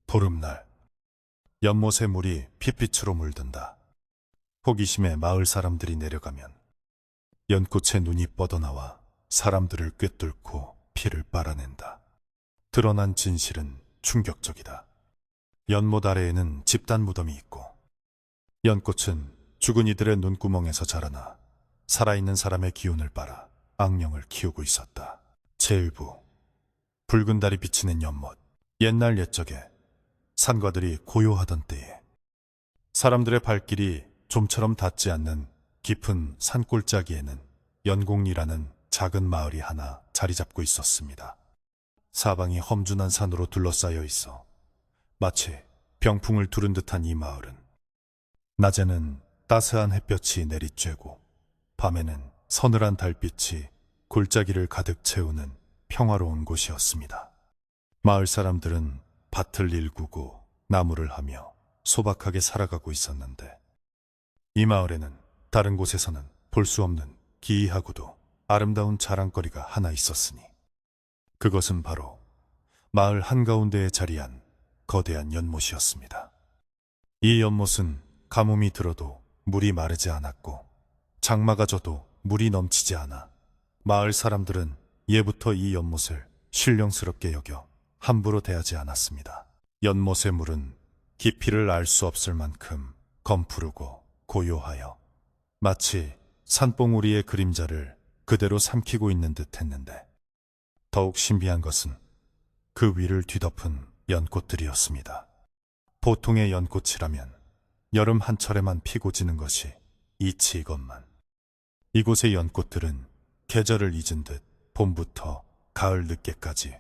보름날, 연못의 물이 핏빛으로 물든다. 호기심에 마을 사람들이 내려가면 연꽃의 눈이 뻗어나와 사람들을 꿰뚫고 피를 빨아낸다. 드러난 진실은 충격적이다. 연못 아래에는 집단 무덤이 있고 연꽃은 죽은 이들의 눈구멍에서 자라나 살아있는 사람의 기운을 빨아 악령을 키우고 있었다. 제1부, 붉은 달이 비치는 연못. 옛날 옛적에 산과들이 고요하던 때에 사람들의 발길이 좀처럼 닿지 않는 깊은 산골짜기에는 연곡리라는 작은 마을이 하나 자리 잡고 있었습니다. 사방이 험준한 산으로 둘러싸여 있어 마치 병풍을 두른 듯한 이 마을은 낮에는 따스한 햇볕이 내리쬐고 밤에는 서늘한 달빛이 골짜기를 가득 채우는 평화로운 곳이었습니다. 마을 사람들은 밭을 일구고 나무를 하며 소박하게 살아가고 있었는데 이 마을에는 다른 곳에서는 볼 수 없는 기이하고도 아름다운 자랑거리가 하나 있었으니 그것은 바로 마을 한가운데에 자리한 거대한 연못이었습니다. 이 연못은 가뭄이 들어도 물이 마르지 않았고 장마가 져도 물이 넘치지 않아 마을 사람들은 예부터 이 연못을 신령스럽게 여겨 함부로 대하지 않았습니다. 연못의 물은 깊이를 알 수 없을 만큼 검푸르고 고요하여 마치 산봉우리의 그림자를 그대로 삼키고 있는 듯 했는데 더욱 신비한 것은 그 위를 뒤덮은 연꽃들이었습니다. 보통의 연꽃이라면 여름 한철에만 피고 지는 것이 이치 이것만. 이곳의 연꽃들은 계절을 잊은 듯 봄부터 가을 늦게까지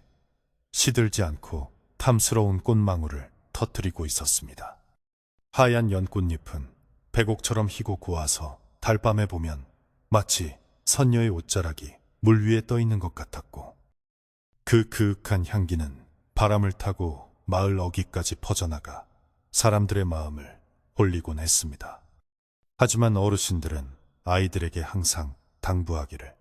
시들지 않고 탐스러운 꽃망울을 터뜨리고 있었습니다. 하얀 연꽃잎은 백옥처럼 희고 고와서 달밤에 보면 마치 선녀의 옷자락이 물 위에 떠 있는 것 같았고 그 그윽한 향기는 바람을 타고 마을 어귀까지 퍼져나가 사람들의 마음을 홀리곤 했습니다. 하지만 어르신들은 아이들에게 항상 당부하기를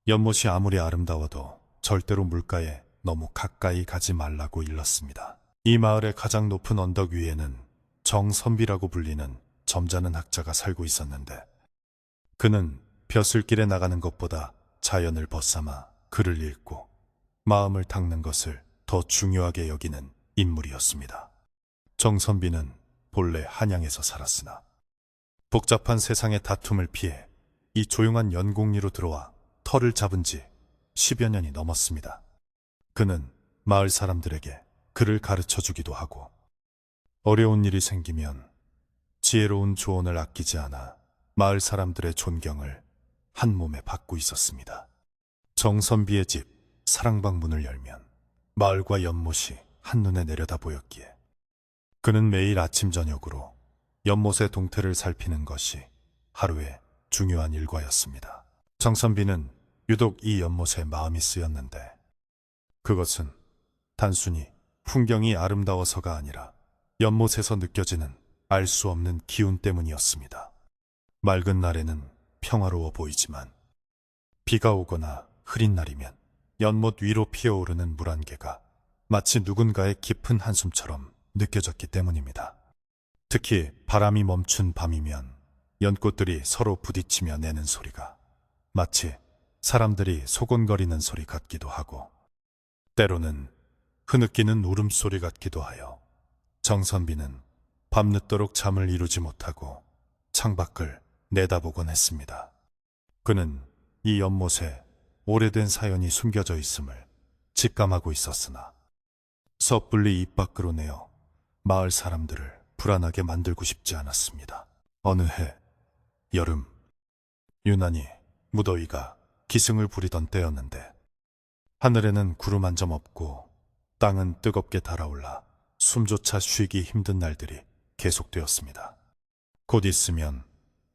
연못이 아무리 아름다워도 절대로 물가에 너무 가까이 가지 말라고 일렀습니다. 이 마을의 가장 높은 언덕 위에는 정선비라고 불리는 점잖은 학자가 살고 있었는데 그는 벼슬길에 나가는 것보다 자연을 벗삼아 글을 읽고 마음을 닦는 것을 더 중요하게 여기는 인물이었습니다. 정선비는 본래 한양에서 살았으나 복잡한 세상의 다툼을 피해 이 조용한 연곡리로 들어와 터를 잡은 지 10여 년이 넘었습니다. 그는 마을 사람들에게 글을 가르쳐 주기도 하고 어려운 일이 생기면 지혜로운 조언을 아끼지 않아 마을 사람들의 존경을 한 몸에 받고 있었습니다. 정선비의 집 사랑방 문을 열면 마을과 연못이 한눈에 내려다 보였기에 그는 매일 아침 저녁으로 연못의 동태를 살피는 것이 하루의 중요한 일과였습니다. 정선비는 유독 이 연못에 마음이 쓰였는데 그것은 단순히 풍경이 아름다워서가 아니라 연못에서 느껴지는 알 수 없는 기운 때문이었습니다. 맑은 날에는 평화로워 보이지만 비가 오거나 흐린 날이면 연못 위로 피어오르는 물안개가 마치 누군가의 깊은 한숨처럼 느껴졌기 때문입니다. 특히 바람이 멈춘 밤이면 연꽃들이 서로 부딪히며 내는 소리가 마치 사람들이 소곤거리는 소리 같기도 하고 때로는 흐느끼는 울음소리 같기도 하여 정선비는 밤늦도록 잠을 이루지 못하고 창밖을 내다보곤 했습니다. 그는 이 연못에 오래된 사연이 숨겨져 있음을 직감하고 있었으나 섣불리 입 밖으로 내어 마을 사람들을 불안하게 만들고 싶지 않았습니다. 어느 해 여름, 유난히 무더위가 기승을 부리던 때였는데 하늘에는 구름 한 점 없고 땅은 뜨겁게 달아올라 숨조차 쉬기 힘든 날들이 계속되었습니다. 곧 있으면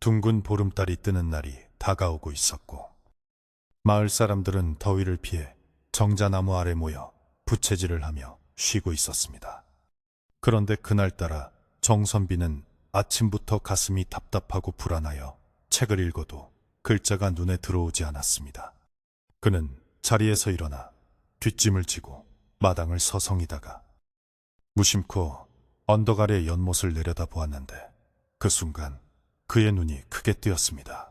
둥근 보름달이 뜨는 날이 다가오고 있었고 마을 사람들은 더위를 피해 정자나무 아래 모여 부채질을 하며 쉬고 있었습니다. 그런데 그날따라 정선비는 아침부터 가슴이 답답하고 불안하여 책을 읽어도 글자가 눈에 들어오지 않았습니다. 그는 자리에서 일어나 뒷짐을 지고 마당을 서성이다가 무심코 언덕 아래 연못을 내려다보았는데 그 순간 그의 눈이 크게 뜨였습니다.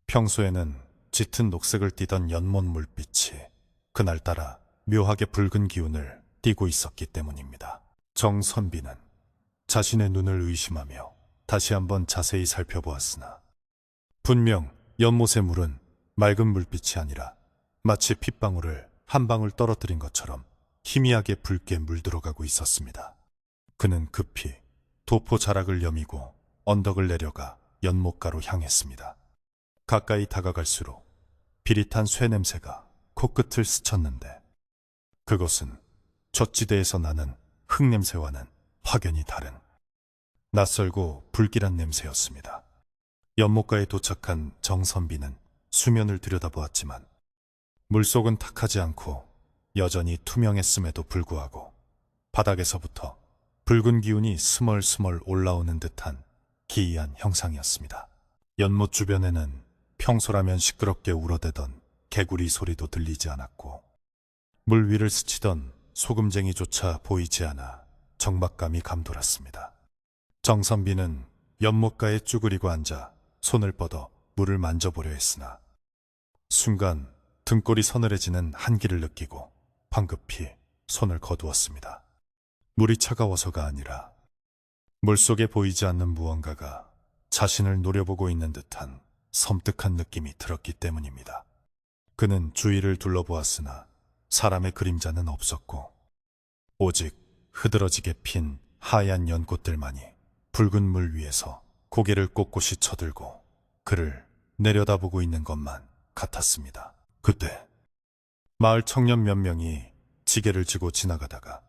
평소에는 짙은 녹색을 띠던 연못 물빛이 그날따라 묘하게 붉은 기운을 띠고 있었기 때문입니다. 정선비는 자신의 눈을 의심하며 다시 한번 자세히 살펴보았으나 분명 연못의 물은 맑은 물빛이 아니라 마치 핏방울을 한 방울 떨어뜨린 것처럼 희미하게 붉게 물들어가고 있었습니다. 그는 급히 도포 자락을 여미고 언덕을 내려가 연못가로 향했습니다. 가까이 다가갈수록 비릿한 쇠 냄새가 코끝을 스쳤는데 그것은 젖지대에서 나는 흙 냄새와는 확연히 다른 낯설고 불길한 냄새였습니다. 연못가에 도착한 정선비는 수면을 들여다보았지만 물속은 탁하지 않고 여전히 투명했음에도 불구하고 바닥에서부터 붉은 기운이 스멀스멀 올라오는 듯한 기이한 형상이었습니다. 연못 주변에는 평소라면 시끄럽게 울어대던 개구리 소리도 들리지 않았고 물 위를 스치던 소금쟁이조차 보이지 않아 적막감이 감돌았습니다. 정선비는 연못가에 쭈그리고 앉아 손을 뻗어 물을 만져보려 했으나 순간 등골이 서늘해지는 한기를 느끼고 황급히 손을 거두었습니다. 물이 차가워서가 아니라 물속에 보이지 않는 무언가가 자신을 노려보고 있는 듯한 섬뜩한 느낌이 들었기 때문입니다. 그는 주위를 둘러보았으나 사람의 그림자는 없었고 오직 흐드러지게 핀 하얀 연꽃들만이 붉은 물 위에서 고개를 꼿꼿이 쳐들고 그를 내려다보고 있는 것만 같았습니다. 그때 마을 청년 몇 명이 지게를 지고 지나가다가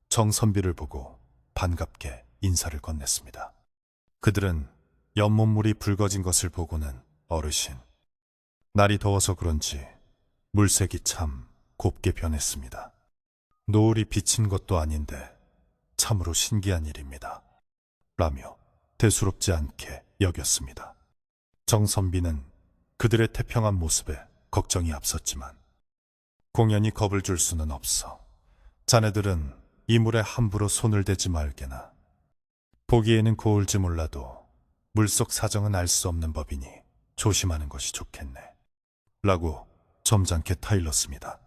정선비를 보고 반갑게 인사를 건넸습니다. 그들은 연못물이 붉어진 것을 보고는 어르신, 날이 더워서 그런지 물색이 참 곱게 변했습니다. 노을이 비친 것도 아닌데 참으로 신기한 일입니다. 라며 대수롭지 않게 여겼습니다. 정선비는 그들의 태평한 모습에 걱정이 앞섰지만 공연히 겁을 줄 수는 없어. 자네들은 이 물에 함부로 손을 대지 말게나. 보기에는 고울지 몰라도 물속 사정은 알 수 없는 법이니 조심하는 것이 좋겠네. 라고 점잖게 타일렀습니다.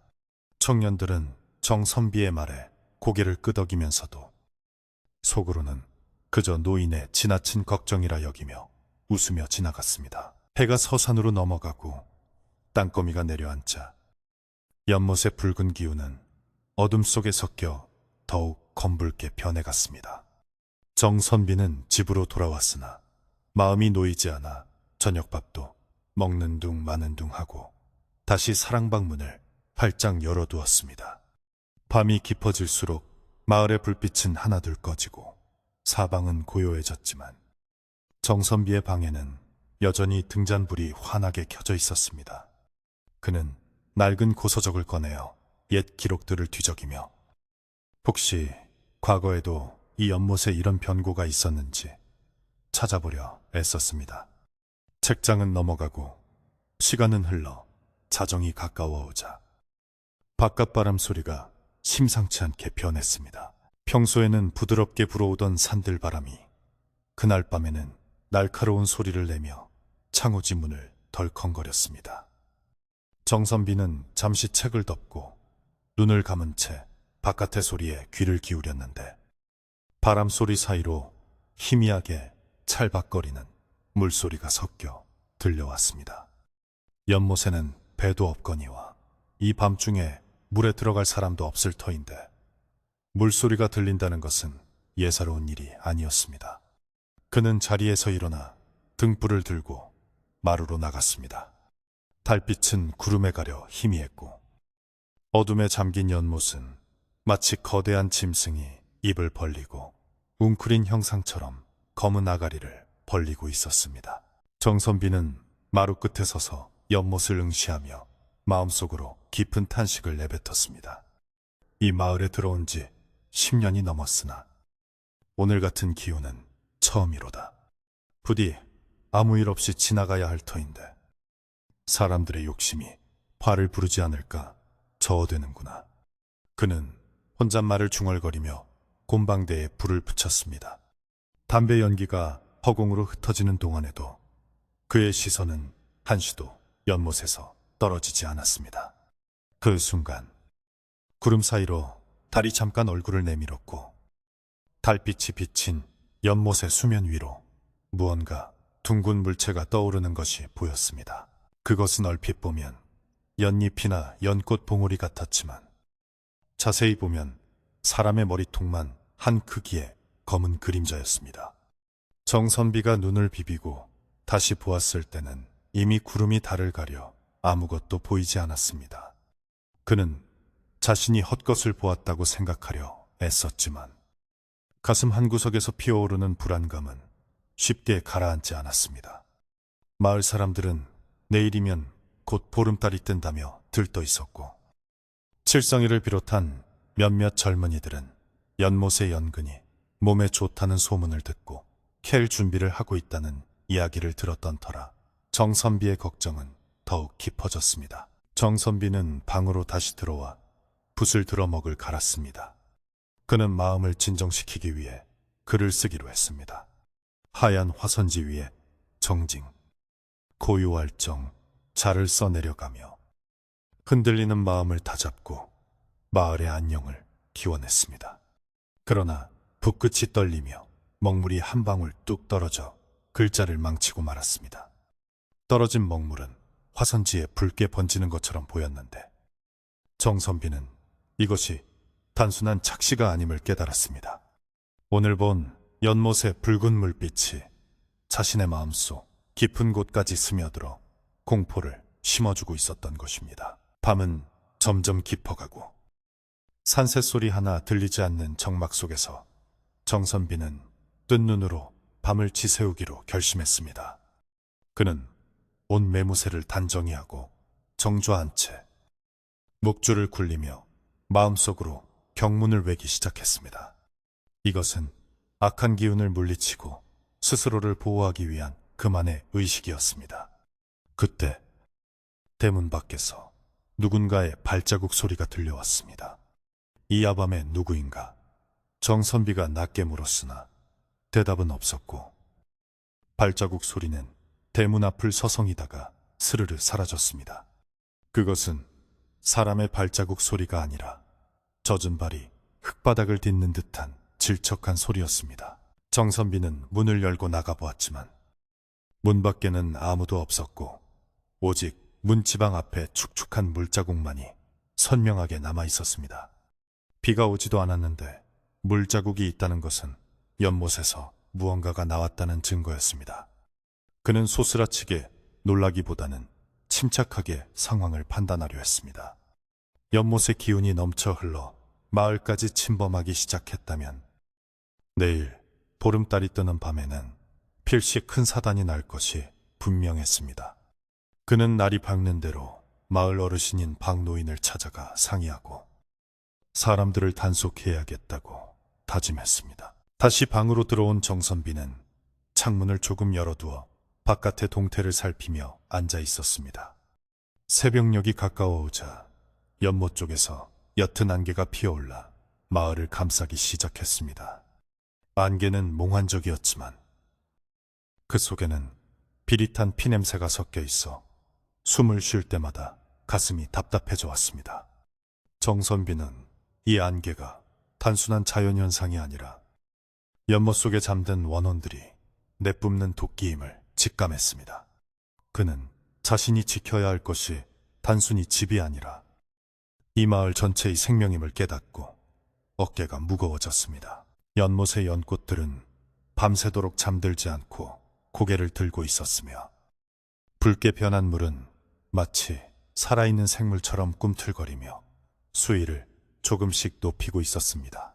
청년들은 정선비의 말에 고개를 끄덕이면서도 속으로는 그저 노인의 지나친 걱정이라 여기며 웃으며 지나갔습니다. 해가 서산으로 넘어가고 땅거미가 내려앉자 연못의 붉은 기운은 어둠 속에 섞여 더욱 검붉게 변해갔습니다. 정선비는 집으로 돌아왔으나 마음이 놓이지 않아 저녁밥도 먹는 둥 마는 둥 하고 다시 사랑방 문을 활짝 열어두었습니다. 밤이 깊어질수록 마을의 불빛은 하나둘 꺼지고 사방은 고요해졌지만 정선비의 방에는 여전히 등잔불이 환하게 켜져 있었습니다. 그는 낡은 고서적을 꺼내어 옛 기록들을 뒤적이며 혹시 과거에도 이 연못에 이런 변고가 있었는지 찾아보려 애썼습니다. 책장은 넘어가고 시간은 흘러 자정이 가까워오자 바깥바람 소리가 심상치 않게 변했습니다. 평소에는 부드럽게 불어오던 산들바람이 그날 밤에는 날카로운 소리를 내며 창호지 문을 덜컹거렸습니다. 정선비는 잠시 책을 덮고 눈을 감은 채 바깥의 소리에 귀를 기울였는데 바람 소리 사이로 희미하게 찰박거리는 물소리가 섞여 들려왔습니다. 연못에는 배도 없거니와 이 밤중에 물에 들어갈 사람도 없을 터인데 물소리가 들린다는 것은 예사로운 일이 아니었습니다. 그는 자리에서 일어나 등불을 들고 마루로 나갔습니다. 달빛은 구름에 가려 희미했고 어둠에 잠긴 연못은 마치 거대한 짐승이 입을 벌리고 웅크린 형상처럼 검은 아가리를 벌리고 있었습니다. 정선비는 마루 끝에 서서 연못을 응시하며 마음속으로 깊은 탄식을 내뱉었습니다. 이 마을에 들어온 지 10년이 넘었으나 오늘 같은 기운은 처음이로다. 부디 아무 일 없이 지나가야 할 터인데 사람들의 욕심이 화를 부르지 않을까 저어되는구나. 그는 혼잣말을 중얼거리며 곰방대에 불을 붙였습니다. 담배 연기가 허공으로 흩어지는 동안에도 그의 시선은 한시도 연못에서 떨어지지 않았습니다. 그 순간 구름 사이로 달이 잠깐 얼굴을 내밀었고 달빛이 비친 연못의 수면 위로 무언가 둥근 물체가 떠오르는 것이 보였습니다. 그것은 얼핏 보면 연잎이나 연꽃 봉우리 같았지만 자세히 보면 사람의 머리통만 한 크기의 검은 그림자였습니다. 정선비가 눈을 비비고 다시 보았을 때는 이미 구름이 달을 가려 아무것도 보이지 않았습니다. 그는 자신이 헛것을 보았다고 생각하려 애썼지만 가슴 한구석에서 피어오르는 불안감은 쉽게 가라앉지 않았습니다. 마을 사람들은 내일이면 곧 보름달이 뜬다며 들떠 있었고 칠성이를 비롯한 몇몇 젊은이들은 연못의 연근이 몸에 좋다는 소문을 듣고 캘 준비를 하고 있다는 이야기를 들었던 터라 정선비의 걱정은 더욱 깊어졌습니다. 정선비는 방으로 다시 들어와 붓을 들어 먹을 갈았습니다. 그는 마음을 진정시키기 위해 글을 쓰기로 했습니다. 하얀 화선지 위에 정징, 고요할 정, 자를 써내려가며 흔들리는 마음을 다잡고 마을의 안녕을 기원했습니다. 그러나 붓끝이 떨리며 먹물이 한 방울 뚝 떨어져 글자를 망치고 말았습니다. 떨어진 먹물은 화선지에 붉게 번지는 것처럼 보였는데 정선비는 이것이 단순한 착시가 아님을 깨달았습니다. 오늘 본 연못의 붉은 물빛이 자신의 마음속 깊은 곳까지 스며들어 공포를 심어주고 있었던 것입니다. 밤은 점점 깊어가고 산새소리 하나 들리지 않는 정막 속에서 정선비는 뜬 눈으로 밤을 지새우기로 결심했습니다. 그는 온 매무새를 단정히 하고 정좌한 채 목줄을 굴리며 마음속으로 경문을 외기 시작했습니다. 이것은 악한 기운을 물리치고 스스로를 보호하기 위한 그만의 의식이었습니다. 그때 대문 밖에서 누군가의 발자국 소리가 들려왔습니다. 이 야밤에 누구인가? 정선비가 낮게 물었으나 대답은 없었고 발자국 소리는 대문 앞을 서성이다가 스르르 사라졌습니다. 그것은 사람의 발자국 소리가 아니라 젖은 발이 흙바닥을 딛는 듯한 질척한 소리였습니다. 정선비는 문을 열고 나가보았지만 문 밖에는 아무도 없었고 오직 문지방 앞에 축축한 물자국만이 선명하게 남아 있었습니다. 비가 오지도 않았는데 물자국이 있다는 것은 연못에서 무언가가 나왔다는 증거였습니다. 그는 소스라치게 놀라기보다는 침착하게 상황을 판단하려 했습니다. 연못의 기운이 넘쳐 흘러 마을까지 침범하기 시작했다면 내일 보름달이 뜨는 밤에는 필시 큰 사단이 날 것이 분명했습니다. 그는 날이 밝는 대로 마을 어르신인 박노인을 찾아가 상의하고 사람들을 단속해야겠다고 다짐했습니다. 다시 방으로 들어온 정선비는 창문을 조금 열어두어 바깥의 동태를 살피며 앉아 있었습니다. 새벽녘이 가까워오자 연못 쪽에서 옅은 안개가 피어올라 마을을 감싸기 시작했습니다. 안개는 몽환적이었지만 그 속에는 비릿한 피냄새가 섞여 있어 숨을 쉴 때마다 가슴이 답답해져 왔습니다. 정선비는 이 안개가 단순한 자연현상이 아니라 연못 속에 잠든 원혼들이 내뿜는 도끼임을 직감했습니다. 그는 자신이 지켜야 할 것이 단순히 집이 아니라 이 마을 전체의 생명임을 깨닫고 어깨가 무거워졌습니다. 연못의 연꽃들은 밤새도록 잠들지 않고 고개를 들고 있었으며 붉게 변한 물은 마치 살아있는 생물처럼 꿈틀거리며 수위를 조금씩 높이고 있었습니다.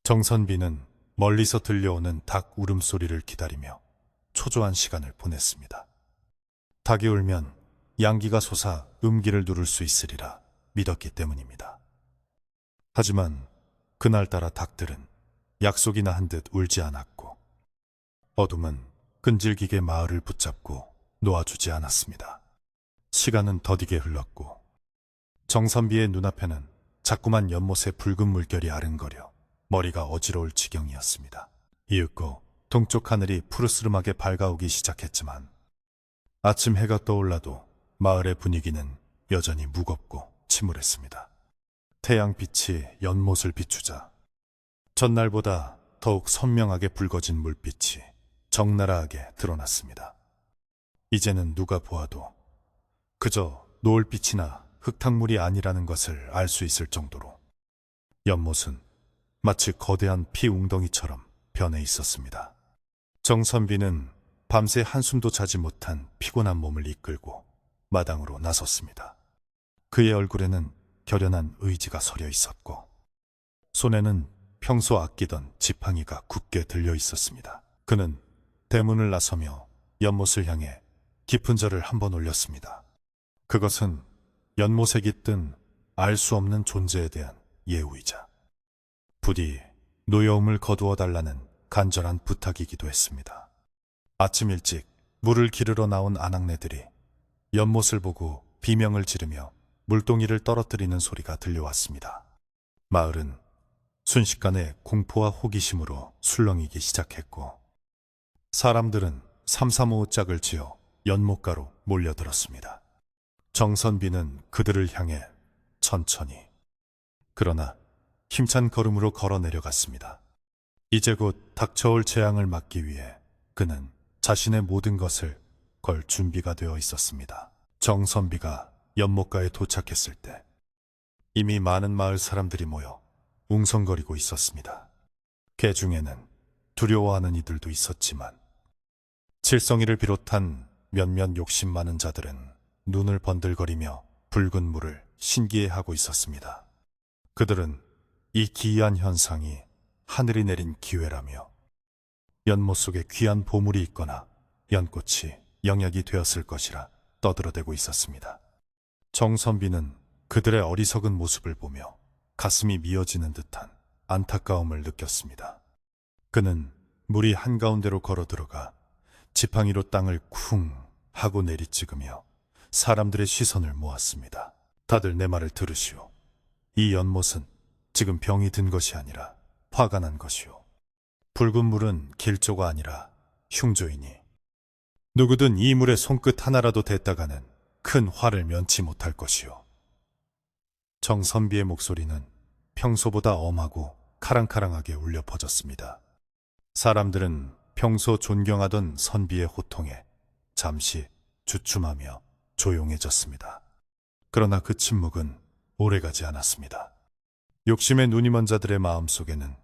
정선비는 멀리서 들려오는 닭 울음소리를 기다리며 초조한 시간을 보냈습니다. 닭이 울면 양기가 솟아 음기를 누를 수 있으리라 믿었기 때문입니다. 하지만 그날따라 닭들은 약속이나 한 듯 울지 않았고 어둠은 끈질기게 마을을 붙잡고 놓아주지 않았습니다. 시간은 더디게 흘렀고 정선비의 눈앞에는 자꾸만 연못의 붉은 물결이 아른거려 머리가 어지러울 지경이었습니다. 이윽고 동쪽 하늘이 푸르스름하게 밝아오기 시작했지만 아침 해가 떠올라도 마을의 분위기는 여전히 무겁고 침울했습니다. 태양빛이 연못을 비추자 전날보다 더욱 선명하게 붉어진 물빛이 적나라하게 드러났습니다. 이제는 누가 보아도 그저 노을빛이나 흙탕물이 아니라는 것을 알 수 있을 정도로 연못은 마치 거대한 피 웅덩이처럼 변해 있었습니다. 정선비는 밤새 한숨도 자지 못한 피곤한 몸을 이끌고 마당으로 나섰습니다. 그의 얼굴에는 결연한 의지가 서려 있었고 손에는 평소 아끼던 지팡이가 굳게 들려 있었습니다. 그는 대문을 나서며 연못을 향해 깊은 절을 한번 올렸습니다. 그것은 연못에 깃든 알 수 없는 존재에 대한 예우이자 부디 노여움을 거두어 달라는 간절한 부탁이기도 했습니다. 아침 일찍 물을 기르러 나온 아낙네들이 연못을 보고 비명을 지르며 물동이를 떨어뜨리는 소리가 들려왔습니다. 마을은 순식간에 공포와 호기심으로 술렁이기 시작했고 사람들은 삼삼오오 짝을 지어 연못가로 몰려들었습니다. 정선비는 그들을 향해 천천히 그러나 힘찬 걸음으로 걸어 내려갔습니다. 이제 곧 닥쳐올 재앙을 막기 위해 그는 자신의 모든 것을 걸 준비가 되어 있었습니다. 정선비가 연못가에 도착했을 때 이미 많은 마을 사람들이 모여 웅성거리고 있었습니다. 그 중에는 두려워하는 이들도 있었지만 칠성이를 비롯한 몇몇 욕심 많은 자들은 눈을 번들거리며 붉은 물을 신기해하고 있었습니다. 그들은 이 기이한 현상이 하늘이 내린 기회라며 연못 속에 귀한 보물이 있거나 연꽃이 영약이 되었을 것이라 떠들어대고 있었습니다. 정선비는 그들의 어리석은 모습을 보며 가슴이 미어지는 듯한 안타까움을 느꼈습니다. 그는 물이 한가운데로 걸어 들어가 지팡이로 땅을 쿵 하고 내리찍으며 사람들의 시선을 모았습니다. 다들 내 말을 들으시오. 이 연못은 지금 병이 든 것이 아니라 화가 난 것이오. 붉은 물은 길조가 아니라 흉조이니 누구든 이 물에 손끝 하나라도 댔다가는 큰 화를 면치 못할 것이오. 정선비의 목소리는 평소보다 엄하고 카랑카랑하게 울려 퍼졌습니다. 사람들은 평소 존경하던 선비의 호통에 잠시 주춤하며 조용해졌습니다. 그러나 그 침묵은 오래가지 않았습니다. 욕심에 눈이 먼 자들의 마음속에는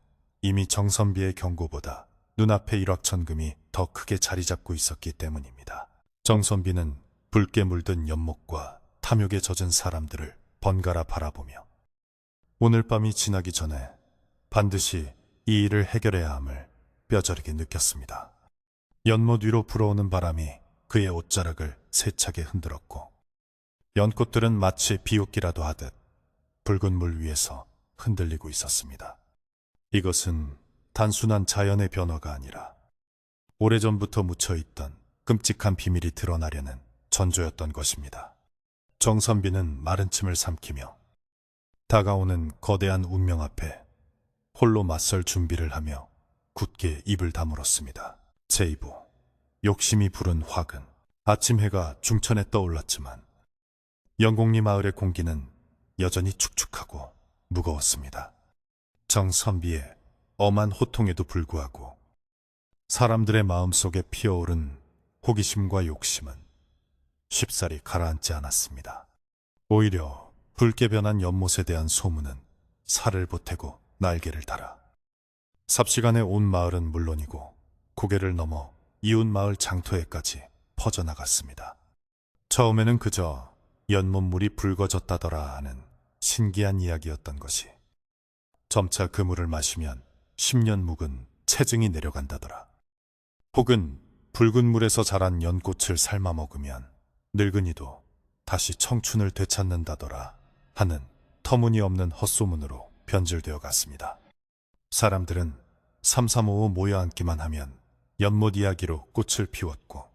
이미 정선비의 경고보다 눈앞의 일확천금이 더 크게 자리 잡고 있었기 때문입니다. 정선비는 붉게 물든 연못과 탐욕에 젖은 사람들을 번갈아 바라보며 오늘 밤이 지나기 전에 반드시 이 일을 해결해야 함을 뼈저리게 느꼈습니다. 연못 위로 불어오는 바람이 그의 옷자락을 세차게 흔들었고 연꽃들은 마치 비웃기라도 하듯 붉은 물 위에서 흔들리고 있었습니다. 이것은 단순한 자연의 변화가 아니라 오래전부터 묻혀있던 끔찍한 비밀이 드러나려는 전조였던 것입니다. 정선비는 마른 침을 삼키며 다가오는 거대한 운명 앞에 홀로 맞설 준비를 하며 굳게 입을 다물었습니다. 제2부 욕심이 부른 화근. 아침 해가 중천에 떠올랐지만 영곡리 마을의 공기는 여전히 축축하고 무거웠습니다. 정선비의 엄한 호통에도 불구하고 사람들의 마음속에 피어오른 호기심과 욕심은 쉽사리 가라앉지 않았습니다. 오히려 붉게 변한 연못에 대한 소문은 살을 보태고 날개를 달아 삽시간에 온 마을은 물론이고 고개를 넘어 이웃 마을 장터에까지 퍼져나갔습니다. 처음에는 그저 연못물이 붉어졌다더라 하는 신기한 이야기였던 것이 점차 그 물을 마시면 10년 묵은 체증이 내려간다더라. 혹은 붉은 물에서 자란 연꽃을 삶아 먹으면 늙은이도 다시 청춘을 되찾는다더라 하는 터무니없는 헛소문으로 변질되어 갔습니다. 사람들은 삼삼오오 모여 앉기만 하면 연못 이야기로 꽃을 피웠고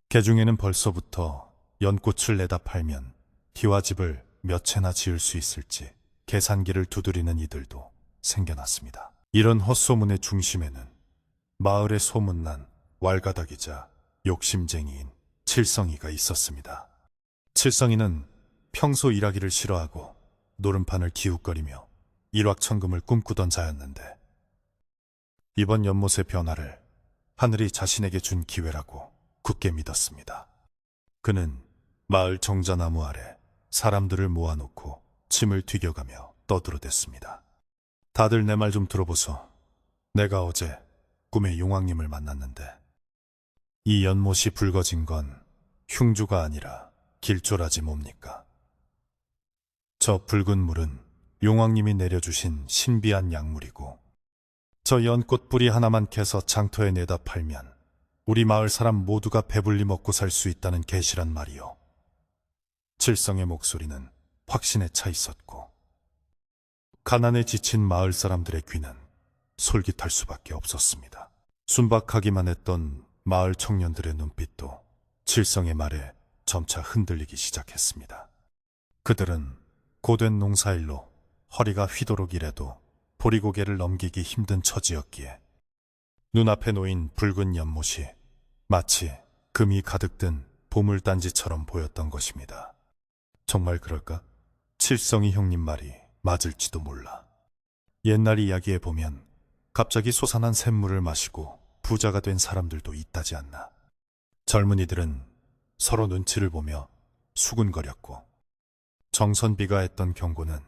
개중에는 벌써부터 연꽃을 내다 팔면 희와집을 몇 채나 지을 수 있을지 계산기를 두드리는 이들도 생겨났습니다. 이런 헛소문의 중심에는 마을에 소문난 왈가닥이자 욕심쟁이인 칠성이가 있었습니다. 칠성이는 평소 일하기를 싫어하고 노름판을 기웃거리며 일확천금을 꿈꾸던 자였는데 이번 연못의 변화를 하늘이 자신에게 준 기회라고 굳게 믿었습니다. 그는 마을 정자나무 아래 사람들을 모아놓고 침을 튀겨가며 떠들어댔습니다. 다들 내 말 좀 들어보소. 내가 어제 꿈에 용왕님을 만났는데 이 연못이 붉어진 건 흉주가 아니라 길조라지 뭡니까? 저 붉은 물은 용왕님이 내려주신 신비한 약물이고 저 연꽃 뿌리 하나만 캐서 장터에 내다 팔면 우리 마을 사람 모두가 배불리 먹고 살 수 있다는 계시란 말이요. 칠성의 목소리는 확신에 차 있었고 가난에 지친 마을 사람들의 귀는 솔깃할 수밖에 없었습니다. 순박하기만 했던 마을 청년들의 눈빛도 칠성의 말에 점차 흔들리기 시작했습니다. 그들은 고된 농사일로 허리가 휘도록 일해도 보리고개를 넘기기 힘든 처지였기에 눈앞에 놓인 붉은 연못이 마치 금이 가득 든 보물단지처럼 보였던 것입니다. 정말 그럴까? 칠성이 형님 말이 맞을지도 몰라. 옛날 이야기에 보면 갑자기 솟아난 샘물을 마시고 부자가 된 사람들도 있다지 않나. 젊은이들은 서로 눈치를 보며 수군거렸고 정선비가 했던 경고는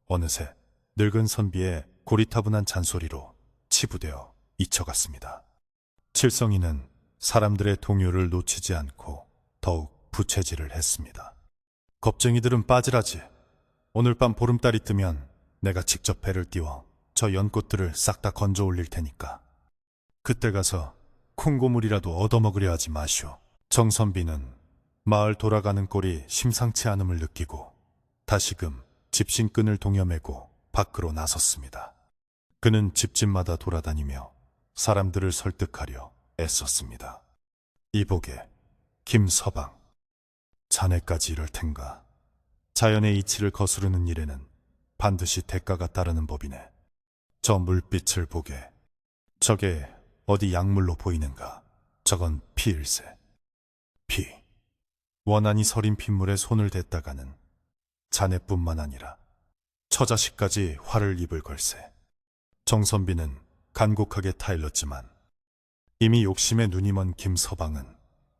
어느새 늙은 선비의 고리타분한 잔소리로 치부되어 잊혀갔습니다. 칠성이는 사람들의 동요를 놓치지 않고 더욱 부채질을 했습니다. 겁쟁이들은 빠지라지. 오늘 밤 보름달이 뜨면 내가 직접 배를 띄워 저 연꽃들을 싹 다 건져 올릴 테니까 그때 가서 콩고물이라도 얻어먹으려 하지 마시오. 정선비는 마을 돌아가는 꼴이 심상치 않음을 느끼고 다시금 집신끈을 동여매고 밖으로 나섰습니다. 그는 집집마다 돌아다니며 사람들을 설득하려 애썼습니다. 이보게, 김서방, 자네까지 이럴 텐가. 자연의 이치를 거스르는 일에는 반드시 대가가 따르는 법이네. 저 물빛을 보게. 저게 어디 약물로 보이는가? 저건 피일세. 피. 원한이 서린 핏물에 손을 댔다가는 자네뿐만 아니라 처자식까지 화를 입을 걸세. 정선비는 간곡하게 타일렀지만 이미 욕심에 눈이 먼 김서방은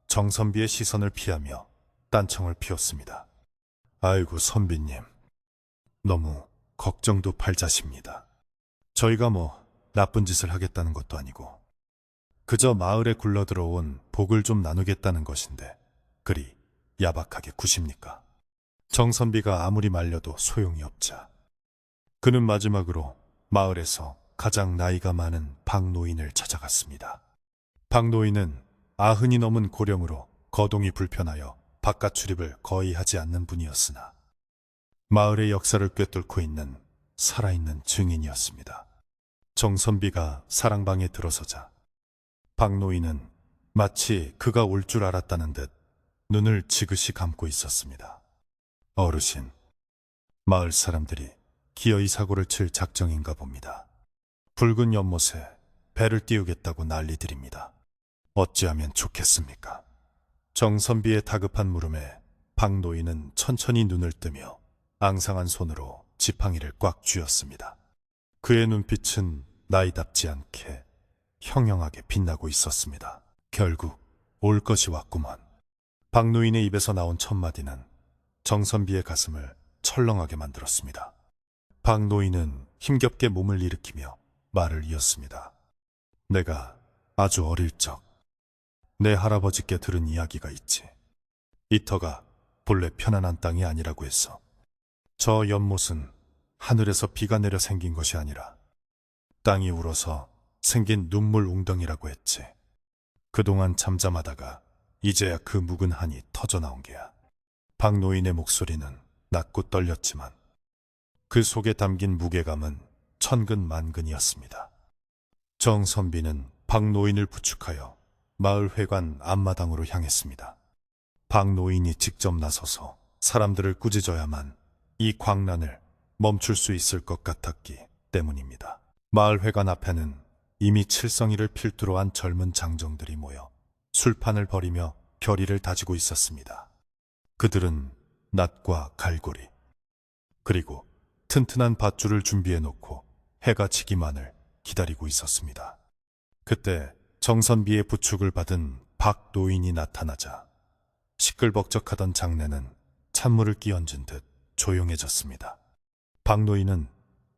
정선비의 시선을 피하며 딴청을 피웠습니다. 아이고 선비님, 너무 걱정도 팔자십니다. 저희가 뭐 나쁜 짓을 하겠다는 것도 아니고 그저 마을에 굴러들어온 복을 좀 나누겠다는 것인데 그리 야박하게 구십니까? 정선비가 아무리 말려도 소용이 없자 그는 마지막으로 마을에서 가장 나이가 많은 박노인을 찾아갔습니다. 박노인은 90이 넘은 고령으로 거동이 불편하여 바깥 출입을 거의 하지 않는 분이었으나 마을의 역사를 꿰뚫고 있는 살아있는 증인이었습니다. 정선비가 사랑방에 들어서자 박노인은 마치 그가 올 줄 알았다는 듯 눈을 지그시 감고 있었습니다. 어르신, 마을 사람들이 기어이 사고를 칠 작정인가 봅니다. 붉은 연못에 배를 띄우겠다고 난리들입니다. 어찌하면 좋겠습니까? 정선비의 다급한 물음에 박노인은 천천히 눈을 뜨며 앙상한 손으로 지팡이를 꽉 쥐었습니다. 그의 눈빛은 나이답지 않게 형형하게 빛나고 있었습니다. 결국 올 것이 왔구먼. 박노인의 입에서 나온 첫마디는 정선비의 가슴을 철렁하게 만들었습니다. 박노인은 힘겹게 몸을 일으키며 말을 이었습니다. 내가 아주 어릴 적 내 할아버지께 들은 이야기가 있지. 이 터가 본래 편안한 땅이 아니라고 했어. 저 연못은 하늘에서 비가 내려 생긴 것이 아니라 땅이 울어서 생긴 눈물 웅덩이라고 했지. 그동안 잠잠하다가 이제야 그 묵은 한이 터져나온 게야. 박노인의 목소리는 낮고 떨렸지만 그 속에 담긴 무게감은 천근만근이었습니다. 정선비는 박노인을 부축하여 마을 회관 앞마당으로 향했습니다. 박노인이 직접 나서서 사람들을 꾸짖어야만 이 광란을 멈출 수 있을 것 같았기 때문입니다. 마을회관 앞에는 이미 칠성이를 필두로 한 젊은 장정들이 모여 술판을 벌이며 결의를 다지고 있었습니다. 그들은 낫과 갈고리, 그리고 튼튼한 밧줄을 준비해 놓고 해가 지기만을 기다리고 있었습니다. 그때 정선비의 부축을 받은 박 노인이 나타나자 시끌벅적하던 장내는 찬물을 끼얹은 듯 조용해졌습니다. 박 노인은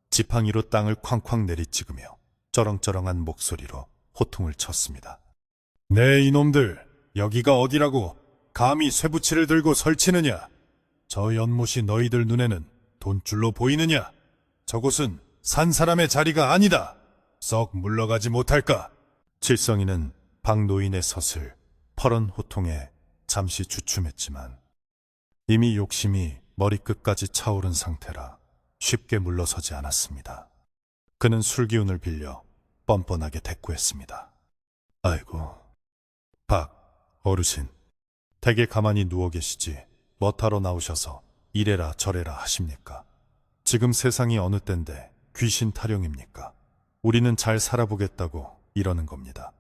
지팡이로 땅을 쾅쾅 내리찍으며 쩌렁쩌렁한 목소리로 호통을 쳤습니다. 네, 이놈들, 여기가 어디라고 감히 쇠붙이를 들고 설치느냐? 저 연못이 너희들 눈에는 돈줄로 보이느냐? 저곳은 산 사람의 자리가 아니다. 썩 물러가지 못할까? 칠성이는 박노인의 서슬 퍼런 호통에 잠시 주춤했지만 이미 욕심이 머리끝까지 차오른 상태라 쉽게 물러서지 않았습니다. 그는 술기운을 빌려 뻔뻔하게 대꾸했습니다. 아이고, 박 어르신, 댁에 가만히 누워 계시지 뭐하러 나오셔서 이래라 저래라 하십니까? 지금 세상이 어느 때인데 귀신 타령입니까? 우리는 잘 살아보겠다고 이러는 겁니다.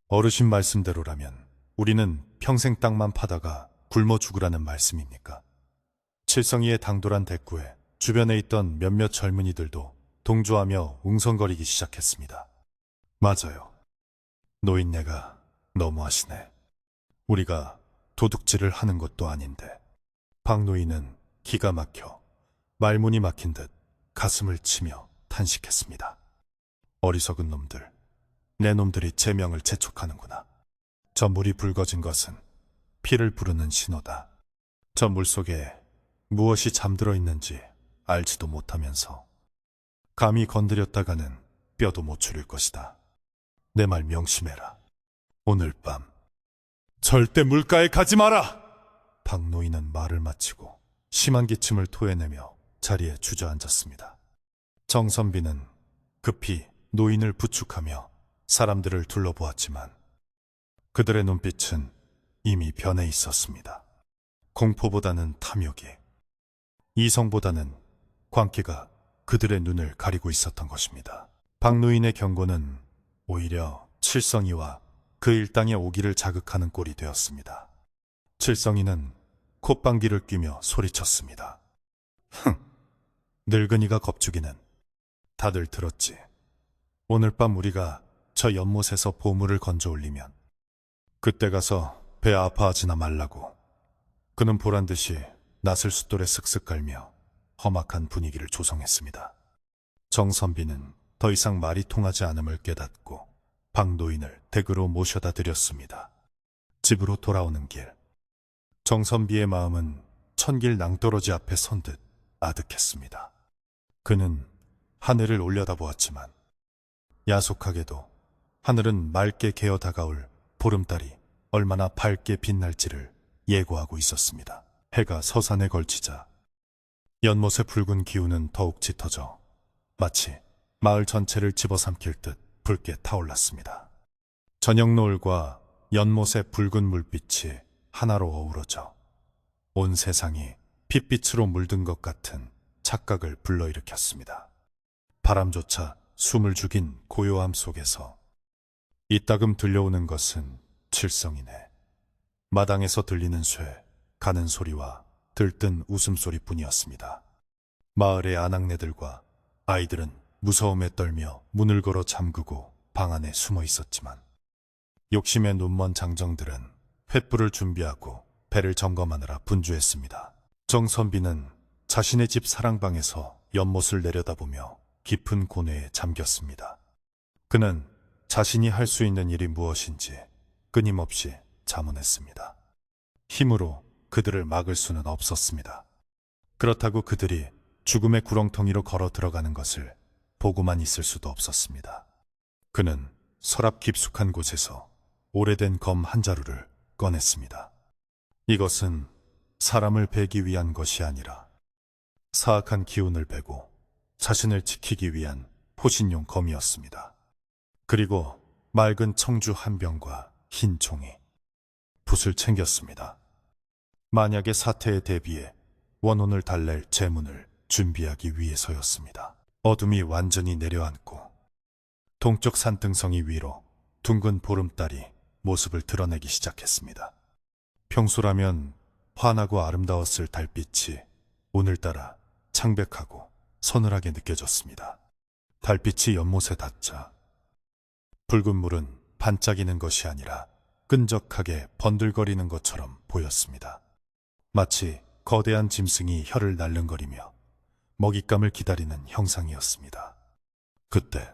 어르신 말씀대로라면 우리는 평생 땅만 파다가 굶어 죽으라는 말씀입니까? 칠성이의 당돌한 대꾸에 주변에 있던 몇몇 젊은이들도 동조하며 웅성거리기 시작했습니다. 맞아요. 노인네가 너무하시네. 우리가 도둑질을 하는 것도 아닌데. 박노인은 기가 막혀 말문이 막힌 듯 가슴을 치며 탄식했습니다. 어리석은 놈들, 내 놈들이 제 명을 재촉하는구나. 저 물이 붉어진 것은 피를 부르는 신호다. 저 물속에 무엇이 잠들어 있는지 알지도 못하면서 감히 건드렸다가는 뼈도 못 추릴 것이다. 내 말 명심해라. 오늘 밤 절대 물가에 가지 마라! 박노인은 말을 마치고 심한 기침을 토해내며 자리에 주저앉았습니다. 정선비는 급히 노인을 부축하며 사람들을 둘러보았지만 그들의 눈빛은 이미 변해 있었습니다. 공포보다는 탐욕이, 이성보다는 광기가 그들의 눈을 가리고 있었던 것입니다. 박노인의 경고는 오히려 칠성이와 그 일당의 오기를 자극하는 꼴이 되었습니다. 칠성이는 콧방귀를 뀌며 소리쳤습니다. 흥, 늙은이가 겁주기는. 다들 들었지. 오늘 밤 우리가 저 연못에서 보물을 건져 올리면 그때 가서 배 아파하지나 말라고. 그는 보란듯이 낫을 숫돌에 쓱쓱 깔며 험악한 분위기를 조성했습니다. 정선비는 더 이상 말이 통하지 않음을 깨닫고 박노인을 댁으로 모셔다 드렸습니다. 집으로 돌아오는 길, 정선비의 마음은 천길 낭떠러지 앞에 선 듯 아득했습니다. 그는 하늘을 올려다보았지만 야속하게도 하늘은 맑게 개어 다가올 보름달이 얼마나 밝게 빛날지를 예고하고 있었습니다. 해가 서산에 걸치자 연못의 붉은 기운은 더욱 짙어져 마치 마을 전체를 집어삼킬 듯 붉게 타올랐습니다. 저녁 노을과 연못의 붉은 물빛이 하나로 어우러져 온 세상이 핏빛으로 물든 것 같은 착각을 불러일으켰습니다. 바람조차 숨을 죽인 고요함 속에서 이따금 들려오는 것은 칠성이네. 마당에서 들리는 쇠, 가는 소리와 들뜬 웃음소리뿐이었습니다. 마을의 아낙네들과 아이들은 무서움에 떨며 문을 걸어 잠그고 방 안에 숨어 있었지만 욕심에 눈먼 장정들은 횃불을 준비하고 배를 점검하느라 분주했습니다. 정선비는 자신의 집 사랑방에서 연못을 내려다보며 깊은 고뇌에 잠겼습니다. 그는 자신이 할 수 있는 일이 무엇인지 끊임없이 자문했습니다. 힘으로 그들을 막을 수는 없었습니다. 그렇다고 그들이 죽음의 구렁텅이로 걸어 들어가는 것을 보고만 있을 수도 없었습니다. 그는 서랍 깊숙한 곳에서 오래된 검 한 자루를 꺼냈습니다. 이것은 사람을 베기 위한 것이 아니라 사악한 기운을 베고 자신을 지키기 위한 호신용 검이었습니다. 그리고 맑은 청주 한 병과 흰 종이, 붓을 챙겼습니다. 만약의 사태에 대비해 원혼을 달랠 제문을 준비하기 위해서였습니다. 어둠이 완전히 내려앉고 동쪽 산등성이 위로 둥근 보름달이 모습을 드러내기 시작했습니다. 평소라면 환하고 아름다웠을 달빛이 오늘따라 창백하고 서늘하게 느껴졌습니다. 달빛이 연못에 닿자 붉은 물은 반짝이는 것이 아니라 끈적하게 번들거리는 것처럼 보였습니다. 마치 거대한 짐승이 혀를 날름거리며 먹잇감을 기다리는 형상이었습니다. 그때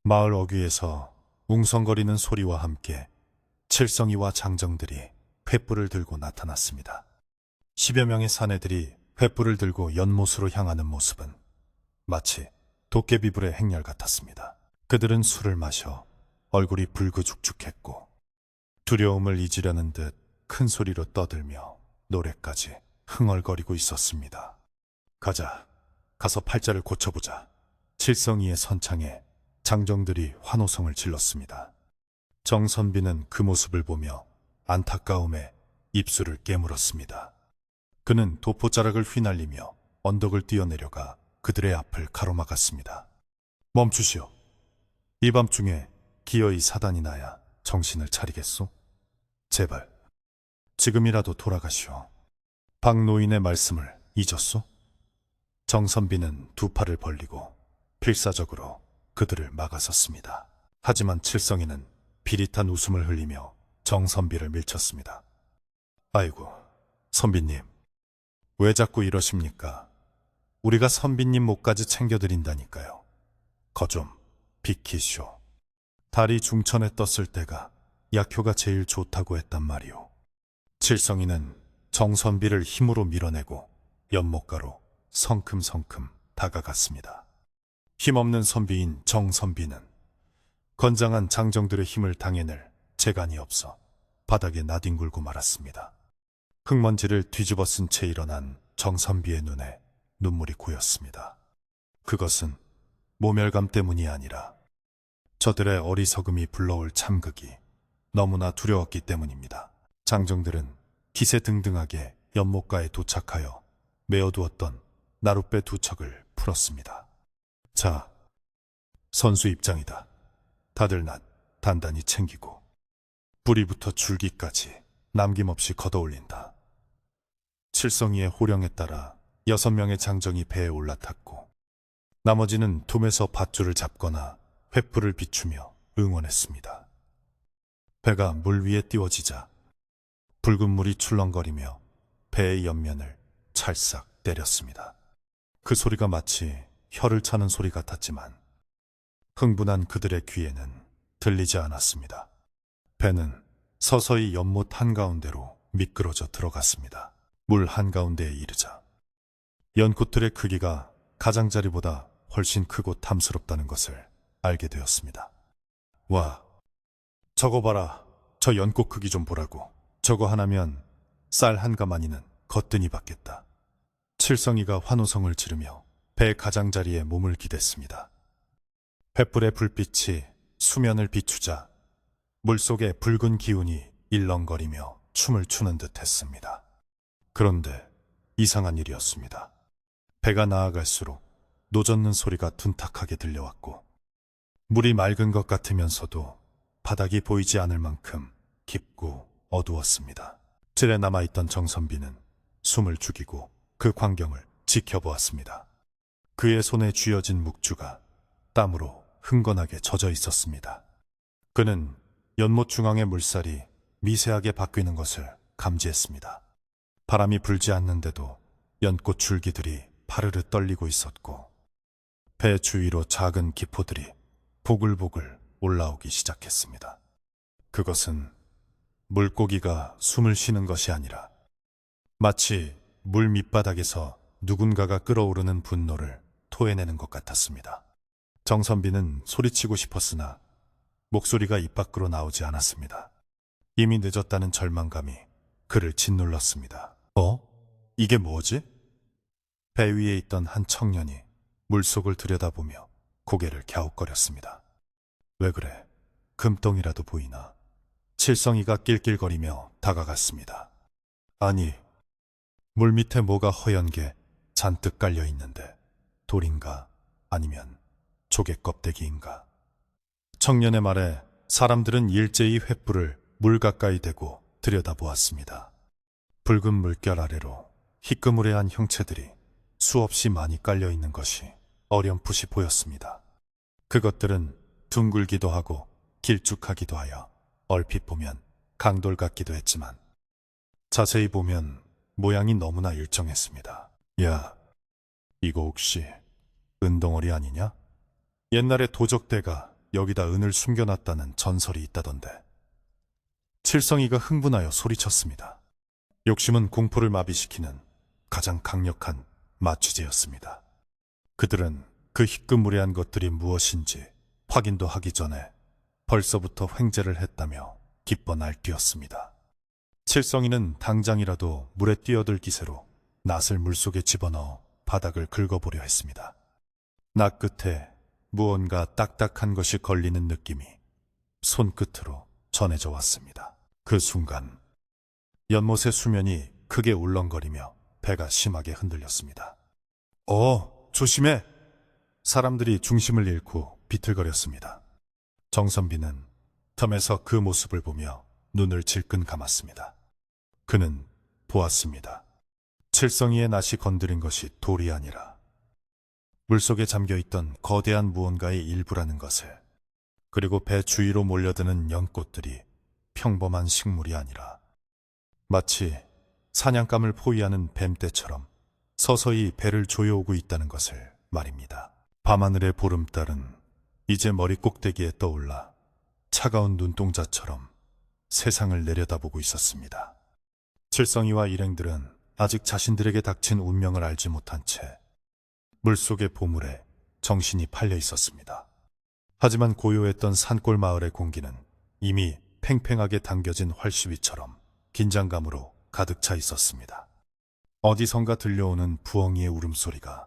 마을 어귀에서 웅성거리는 소리와 함께 칠성이와 장정들이 횃불을 들고 나타났습니다. 10여 명의 사내들이 횃불을 들고 연못으로 향하는 모습은 마치 도깨비불의 행렬 같았습니다. 그들은 술을 마셔 얼굴이 붉으죽죽했고 두려움을 잊으려는 듯 큰 소리로 떠들며 노래까지 흥얼거리고 있었습니다. 가서 팔자를 고쳐보자. 칠성이의 선창에 장정들이 환호성을 질렀습니다. 정선비는 그 모습을 보며 안타까움에 입술을 깨물었습니다. 그는 도포자락을 휘날리며 언덕을 뛰어내려가 그들의 앞을 가로막았습니다. 멈추시오. 이 밤중에 기어이 사단이 나야 정신을 차리겠소? 제발 지금이라도 돌아가시오. 박 노인의 말씀을 잊었소? 정선비는 두 팔을 벌리고 필사적으로 그들을 막아섰습니다. 하지만 칠성이는 비릿한 웃음을 흘리며 정선비를 밀쳤습니다. 아이고, 선비님, 왜 자꾸 이러십니까? 우리가 선비님 목까지 챙겨드린다니까요. 거 좀 비키쇼. 달이 중천에 떴을 때가 약효가 제일 좋다고 했단 말이오. 칠성이는 정선비를 힘으로 밀어내고 연못가로 성큼성큼 다가갔습니다. 힘없는 선비인 정선비는 건장한 장정들의 힘을 당해낼 재간이 없어 바닥에 나뒹굴고 말았습니다. 흙먼지를 뒤집어 쓴 채 일어난 정선비의 눈에 눈물이 고였습니다. 그것은 모멸감 때문이 아니라 저들의 어리석음이 불러올 참극이 너무나 두려웠기 때문입니다. 장정들은 기세등등하게 연못가에 도착하여 메어두었던 나룻배 두 척을 풀었습니다. 자, 선수 입장이다. 다들 낫 단단히 챙기고 뿌리부터 줄기까지 남김없이 걷어올린다. 칠성이의 호령에 따라 6명의 장정이 배에 올라탔고 나머지는 둠에서 밧줄을 잡거나 횃불을 비추며 응원했습니다. 배가 물 위에 띄워지자 붉은 물이 출렁거리며 배의 옆면을 찰싹 때렸습니다. 그 소리가 마치 혀를 차는 소리 같았지만 흥분한 그들의 귀에는 들리지 않았습니다. 배는 서서히 연못 한가운데로 미끄러져 들어갔습니다. 물 한가운데에 이르자 연꽃들의 크기가 가장자리보다 훨씬 크고 탐스럽다는 것을 알게 되었습니다. 와, 저거 봐라. 저 연꽃 크기 좀 보라고. 저거 하나면 쌀 한 가마니는 거뜬히 받겠다. 칠성이가 환호성을 지르며 배 가장자리에 몸을 기댔습니다. 횃불의 불빛이 수면을 비추자 물속의 붉은 기운이 일렁거리며 춤을 추는 듯 했습니다. 그런데 이상한 일이었습니다. 배가 나아갈수록 노젓는 소리가 둔탁하게 들려왔고 물이 맑은 것 같으면서도 바닥이 보이지 않을 만큼 깊고 어두웠습니다. 뜰에 남아있던 정선비는 숨을 죽이고 그 광경을 지켜보았습니다. 그의 손에 쥐어진 묵주가 땀으로 흥건하게 젖어 있었습니다. 그는 연못 중앙의 물살이 미세하게 바뀌는 것을 감지했습니다. 바람이 불지 않는데도 연꽃 줄기들이 파르르 떨리고 있었고 배 주위로 작은 기포들이 보글보글 올라오기 시작했습니다. 그것은 물고기가 숨을 쉬는 것이 아니라 마치 물 밑바닥에서 누군가가 끓어오르는 분노를 토해내는 것 같았습니다. 정선비는 소리치고 싶었으나 목소리가 입 밖으로 나오지 않았습니다. 이미 늦었다는 절망감이 그를 짓눌렀습니다. 이게 뭐지? 배 위에 있던 한 청년이 물속을 들여다보며 고개를 갸웃거렸습니다. 왜 그래? 금덩이라도 보이나? 칠성이가 낄낄거리며 다가갔습니다. 아니, 물 밑에 뭐가 허연 게 잔뜩 깔려 있는데 돌인가 아니면 조개 껍데기인가? 청년의 말에 사람들은 일제히 횃불을 물 가까이 대고 들여다보았습니다. 붉은 물결 아래로 희끄무레한 형체들이 수없이 많이 깔려 있는 것이 어렴풋이 보였습니다. 그것들은 둥글기도 하고 길쭉하기도 하여 얼핏 보면 강돌 같기도 했지만 자세히 보면 모양이 너무나 일정했습니다. 야, 이거 혹시 은덩어리 아니냐? 옛날에 도적대가 여기다 은을 숨겨놨다는 전설이 있다던데. 칠성이가 흥분하여 소리쳤습니다. 욕심은 공포를 마비시키는 가장 강력한 마취제였습니다. 그들은 그 희끄무레한 것들이 무엇인지 확인도 하기 전에 벌써부터 횡재를 했다며 기뻐 날뛰었습니다. 칠성이는 당장이라도 물에 뛰어들 기세로 낫을 물속에 집어넣어 바닥을 긁어보려 했습니다. 낫 끝에 무언가 딱딱한 것이 걸리는 느낌이 손끝으로 전해져 왔습니다. 그 순간 연못의 수면이 크게 울렁거리며 배가 심하게 흔들렸습니다. 조심해! 사람들이 중심을 잃고 비틀거렸습니다. 정선비는 텀에서 그 모습을 보며 눈을 질끈 감았습니다. 그는 보았습니다. 칠성이의 낫이 건드린 것이 돌이 아니라 물속에 잠겨있던 거대한 무언가의 일부라는 것을, 그리고 배 주위로 몰려드는 연꽃들이 평범한 식물이 아니라 마치 사냥감을 포위하는 뱀떼처럼 서서히 배를 조여오고 있다는 것을 말입니다. 밤하늘의 보름달은 이제 머리 꼭대기에 떠올라 차가운 눈동자처럼 세상을 내려다보고 있었습니다. 칠성이와 일행들은 아직 자신들에게 닥친 운명을 알지 못한 채 물속의 보물에 정신이 팔려 있었습니다. 하지만 고요했던 산골 마을의 공기는 이미 팽팽하게 당겨진 활시위처럼 긴장감으로 가득 차 있었습니다. 어디선가 들려오는 부엉이의 울음소리가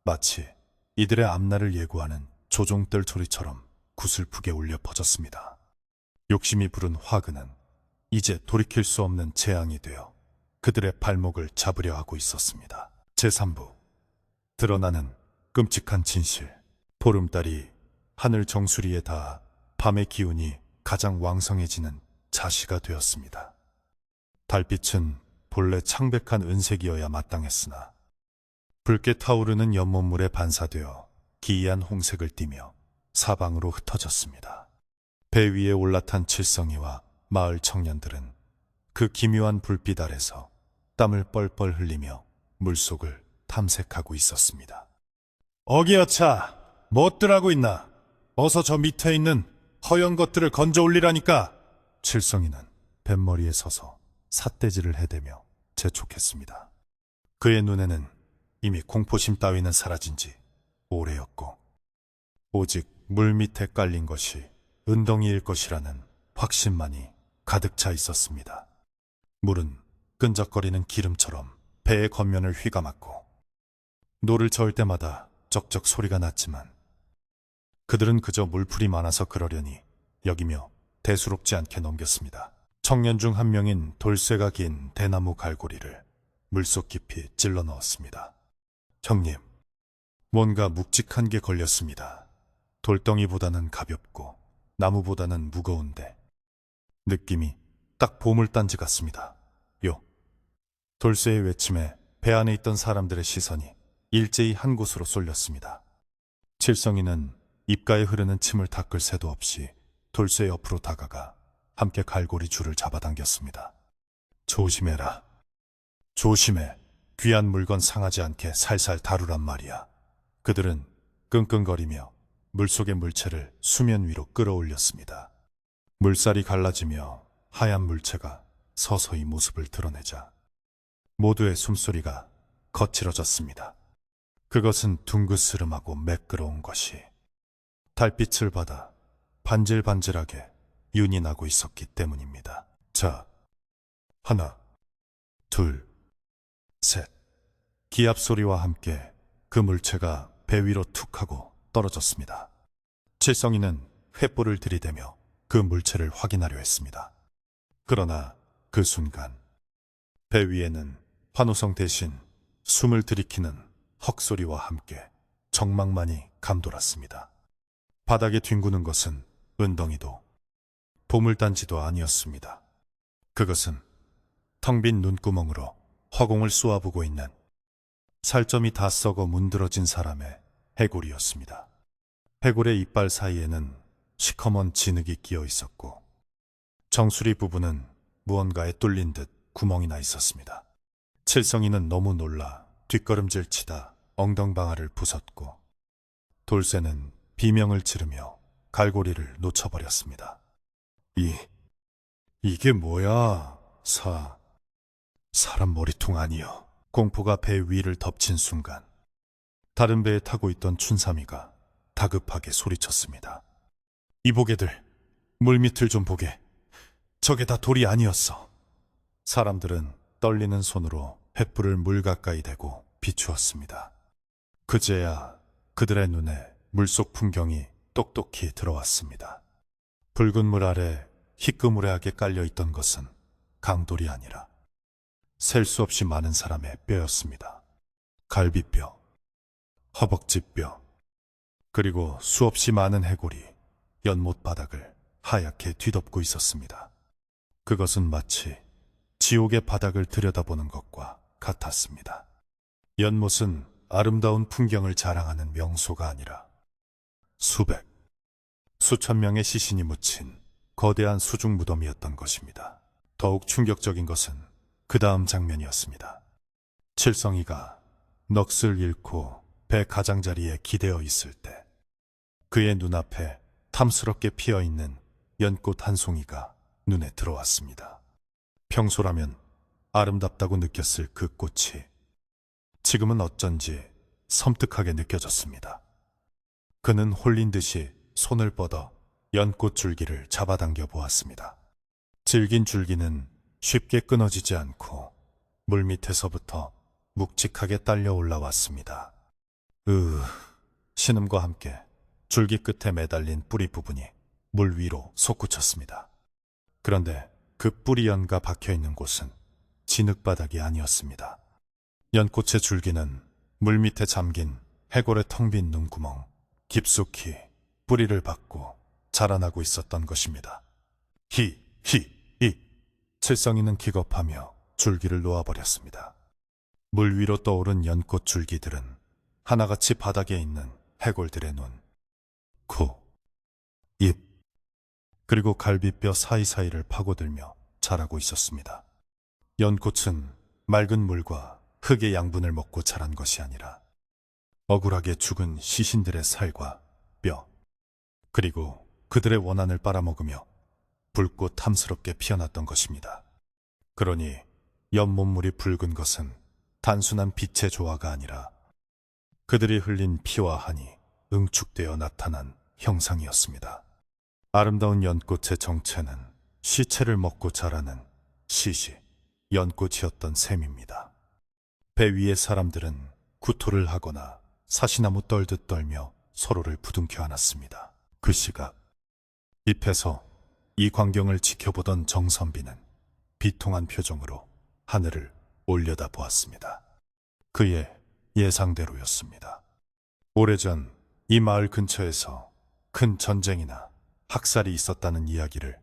마치 이들의 앞날을 예고하는 조종들 소리처럼 구슬프게 울려 퍼졌습니다. 욕심이 부른 화근은 이제 돌이킬 수 없는 재앙이 되어 그들의 발목을 잡으려 하고 있었습니다. 제3부 드러나는 끔찍한 진실. 보름달이 하늘 정수리에 닿아 밤의 기운이 가장 왕성해지는 자시가 되었습니다. 달빛은 본래 창백한 은색이어야 마땅했으나 붉게 타오르는 연못물에 반사되어 기이한 홍색을 띠며 사방으로 흩어졌습니다. 배 위에 올라탄 칠성이와 마을 청년들은 그 기묘한 불빛 아래서 땀을 뻘뻘 흘리며 물속을 탐색하고 있었습니다. 어기여차, 뭐들 하고 있나? 어서 저 밑에 있는 허연 것들을 건져 올리라니까. 칠성이는 뱃머리에 서서 삿대질을 해대며 재촉했습니다. 그의 눈에는 이미 공포심 따위는 사라진 지 오래였고 오직 물 밑에 깔린 것이 은덩이일 것이라는 확신만이 가득 차 있었습니다. 물은 끈적거리는 기름처럼 배의 겉면을 휘감았고 노를 저을 때마다 쩍쩍 소리가 났지만 그들은 그저 물풀이 많아서 그러려니 여기며 대수롭지 않게 넘겼습니다. 청년 중 한 명인 돌쇠가 긴 대나무 갈고리를 물속 깊이 찔러 넣었습니다. 형님, 뭔가 묵직한 게 걸렸습니다. 돌덩이보다는 가볍고 나무보다는 무거운데 느낌이 딱 보물단지 같습니다. 요. 돌쇠의 외침에 배 안에 있던 사람들의 시선이 일제히 한 곳으로 쏠렸습니다. 칠성이는 입가에 흐르는 침을 닦을 새도 없이 돌쇠 옆으로 다가가 함께 갈고리 줄을 잡아당겼습니다. 조심해라. 조심해. 귀한 물건 상하지 않게 살살 다루란 말이야. 그들은 끙끙거리며 물속의 물체를 수면 위로 끌어올렸습니다. 물살이 갈라지며 하얀 물체가 서서히 모습을 드러내자 모두의 숨소리가 거칠어졌습니다. 그것은 둥그스름하고 매끄러운 것이 달빛을 받아 반질반질하게 윤이 나고 있었기 때문입니다. 자, 하나, 둘, 셋. 기압 소리와 함께 그 물체가 배 위로 툭 하고 떨어졌습니다. 칠성이는 횃불을 들이대며 그 물체를 확인하려 했습니다. 그러나 그 순간 배 위에는 환호성 대신 숨을 들이키는 헉소리와 함께 정막만이 감돌았습니다. 바닥에 뒹구는 것은 은덩이도 보물단지도 아니었습니다. 그것은 텅 빈 눈구멍으로 허공을 쏘아보고 있는 살점이 다 썩어 문드러진 사람의 해골이었습니다. 해골의 이빨 사이에는 시커먼 진흙이 끼어 있었고 정수리 부분은 무언가에 뚫린 듯 구멍이 나 있었습니다. 칠성이는 너무 놀라 뒷걸음질 치다 엉덩방아를 부쉈고 돌쇠는 비명을 지르며 갈고리를 놓쳐버렸습니다. 이게 뭐야? 사람 머리통 아니여. 공포가 배 위를 덮친 순간 다른 배에 타고 있던 춘삼이가 다급하게 소리쳤습니다. 이보게들, 물밑을 좀 보게. 저게 다 돌이 아니었어. 사람들은 떨리는 손으로 횃불을 물 가까이 대고 비추었습니다. 그제야 그들의 눈에 물속 풍경이 똑똑히 들어왔습니다. 붉은 물 아래 희끄무레하게 깔려있던 것은 강돌이 아니라 셀 수 없이 많은 사람의 뼈였습니다. 갈비뼈, 허벅지뼈, 그리고 수없이 많은 해골이 연못 바닥을 하얗게 뒤덮고 있었습니다. 그것은 마치 지옥의 바닥을 들여다보는 것과 같았습니다. 연못은 아름다운 풍경을 자랑하는 명소가 아니라 수천 명의 시신이 묻힌 거대한 수중 무덤이었던 것입니다. 더욱 충격적인 것은 그 다음 장면이었습니다. 칠성이가 넋을 잃고 배 가장자리에 기대어 있을 때 그의 눈앞에 탐스럽게 피어있는 연꽃 한 송이가 눈에 들어왔습니다. 평소라면 아름답다고 느꼈을 그 꽃이 지금은 어쩐지 섬뜩하게 느껴졌습니다. 그는 홀린 듯이 손을 뻗어 연꽃 줄기를 잡아당겨 보았습니다. 질긴 줄기는 쉽게 끊어지지 않고 물밑에서부터 묵직하게 딸려 올라왔습니다. 신음과 함께 줄기 끝에 매달린 뿌리 부분이 물 위로 솟구쳤습니다. 그런데 그 뿌리 연가 박혀있는 곳은 진흙바닥이 아니었습니다. 연꽃의 줄기는 물밑에 잠긴 해골의 텅 빈 눈구멍 깊숙이 뿌리를 받고 자라나고 있었던 것입니다. 칠성이는 기겁하며 줄기를 놓아버렸습니다. 물 위로 떠오른 연꽃 줄기들은 하나같이 바닥에 있는 해골들의 눈, 코, 입, 그리고 갈비뼈 사이사이를 파고들며 자라고 있었습니다. 연꽃은 맑은 물과 흙의 양분을 먹고 자란 것이 아니라 억울하게 죽은 시신들의 살과 뼈, 그리고 그들의 원한을 빨아먹으며 붉고 탐스럽게 피어났던 것입니다. 그러니 연못물이 붉은 것은 단순한 빛의 조화가 아니라 그들이 흘린 피와 한이 응축되어 나타난 형상이었습니다. 아름다운 연꽃의 정체는 시체를 먹고 자라는 시시, 연꽃이었던 셈입니다. 배 위의 사람들은 구토를 하거나 사시나무 떨듯 떨며 서로를 부둥켜 안았습니다. 그 시각 잎에서 이 광경을 지켜보던 정선비는 비통한 표정으로 하늘을 올려다 보았습니다. 그의 예상대로였습니다. 오래전 이 마을 근처에서 큰 전쟁이나 학살이 있었다는 이야기를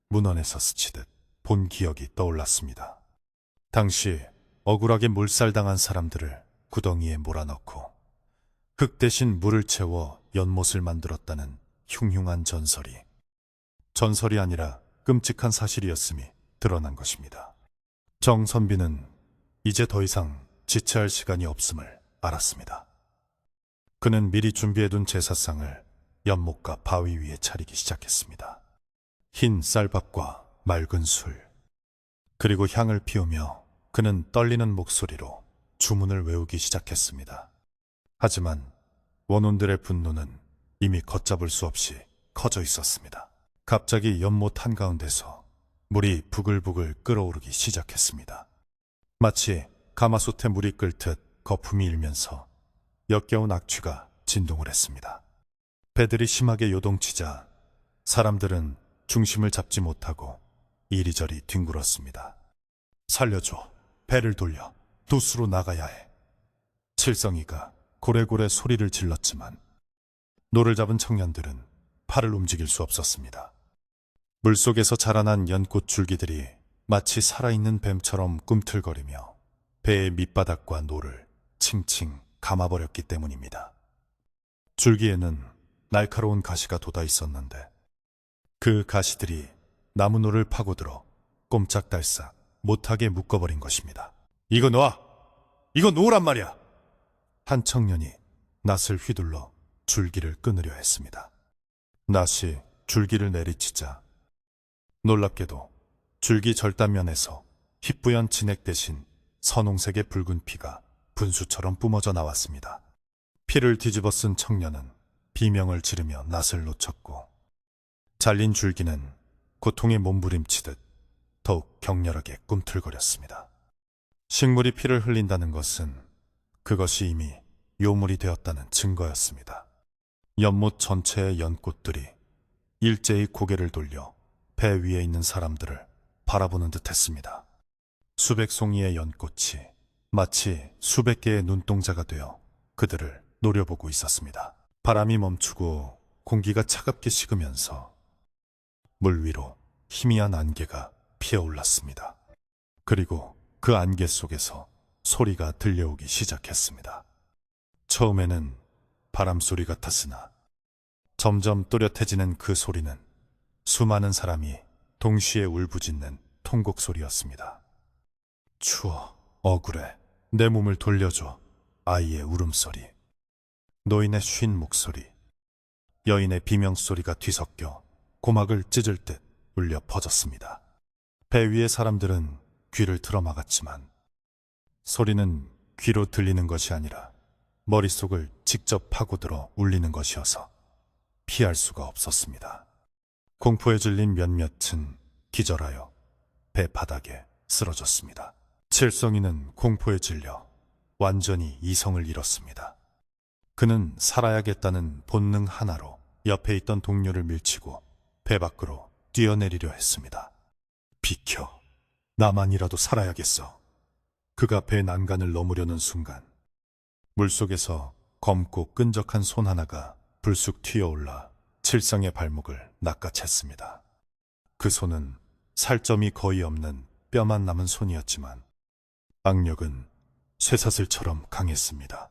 문헌에서 스치듯 본 기억이 떠올랐습니다. 당시 억울하게 몰살당한 사람들을 구덩이에 몰아넣고 흙 대신 물을 채워 연못을 만들었다는 흉흉한 전설이 아니라 끔찍한 사실이었음이 드러난 것입니다. 정선비는 이제 더 이상 지체할 시간이 없음을 알았습니다. 그는 미리 준비해둔 제사상을 연못과 바위 위에 차리기 시작했습니다. 흰 쌀밥과 맑은 술, 그리고 향을 피우며 그는 떨리는 목소리로 주문을 외우기 시작했습니다. 하지만 원혼들의 분노는 이미 걷잡을 수 없이 커져 있었습니다. 갑자기 연못 한가운데서 물이 부글부글 끓어오르기 시작했습니다. 마치 가마솥에 물이 끓듯 거품이 일면서 역겨운 악취가 진동을 했습니다. 배들이 심하게 요동치자 사람들은 중심을 잡지 못하고 이리저리 뒹굴었습니다. 살려줘. 배를 돌려. 도수로 나가야 해. 칠성이가 고래고래 소리를 질렀지만 노를 잡은 청년들은 팔을 움직일 수 없었습니다. 물속에서 자라난 연꽃 줄기들이 마치 살아있는 뱀처럼 꿈틀거리며 배의 밑바닥과 노를 칭칭 감아버렸기 때문입니다. 줄기에는 날카로운 가시가 돋아 있었는데 그 가시들이 나무노를 파고들어 꼼짝달싹 못하게 묶어버린 것입니다. 이거 놔! 이거 놓으란 말이야! 한 청년이 낫을 휘둘러 줄기를 끊으려 했습니다. 낫이 줄기를 내리치자 놀랍게도 줄기 절단면에서 희뿌연 진액 대신 선홍색의 붉은 피가 분수처럼 뿜어져 나왔습니다. 피를 뒤집어 쓴 청년은 비명을 지르며 낫을 놓쳤고 잘린 줄기는 고통에 몸부림치듯 더욱 격렬하게 꿈틀거렸습니다. 식물이 피를 흘린다는 것은 그것이 이미 요물이 되었다는 증거였습니다. 연못 전체의 연꽃들이 일제히 고개를 돌려 배 위에 있는 사람들을 바라보는 듯 했습니다. 수백 송이의 연꽃이 마치 수백 개의 눈동자가 되어 그들을 노려보고 있었습니다. 바람이 멈추고 공기가 차갑게 식으면서 물 위로 희미한 안개가 피어올랐습니다. 그리고 그 안개 속에서 소리가 들려오기 시작했습니다. 처음에는 바람 소리 같았으나 점점 또렷해지는 그 소리는 수많은 사람이 동시에 울부짖는 통곡 소리였습니다. 추워, 억울해, 내 몸을 돌려줘. 아이의 울음소리, 노인의 쉰 목소리, 여인의 비명소리가 뒤섞여 고막을 찢을 듯 울려 퍼졌습니다. 배 위의 사람들은 귀를 틀어막았지만 소리는 귀로 들리는 것이 아니라 머릿속을 직접 파고들어 울리는 것이어서 피할 수가 없었습니다. 공포에 질린 몇몇은 기절하여 배 바닥에 쓰러졌습니다. 칠성이는 공포에 질려 완전히 이성을 잃었습니다. 그는 살아야겠다는 본능 하나로 옆에 있던 동료를 밀치고 배 밖으로 뛰어내리려 했습니다. 비켜, 나만이라도 살아야겠어. 그가 배 난간을 넘으려는 순간 물속에서 검고 끈적한 손 하나가 불쑥 튀어올라 칠성의 발목을 낚아챘습니다. 그 손은 살점이 거의 없는 뼈만 남은 손이었지만 악력은 쇠사슬처럼 강했습니다.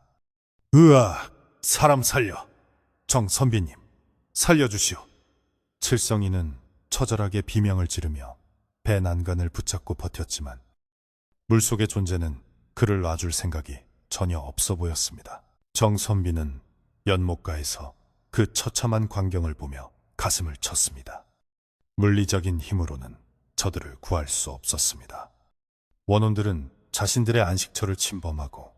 으악! 사람 살려! 정선비님, 살려주시오! 칠성이는 처절하게 비명을 지르며 배 난간을 붙잡고 버텼지만 물속의 존재는 그를 놔줄 생각이 전혀 없어 보였습니다. 정선비는 연못가에서 그 처참한 광경을 보며 가슴을 쳤습니다. 물리적인 힘으로는 저들을 구할 수 없었습니다. 원혼들은 자신들의 안식처를 침범하고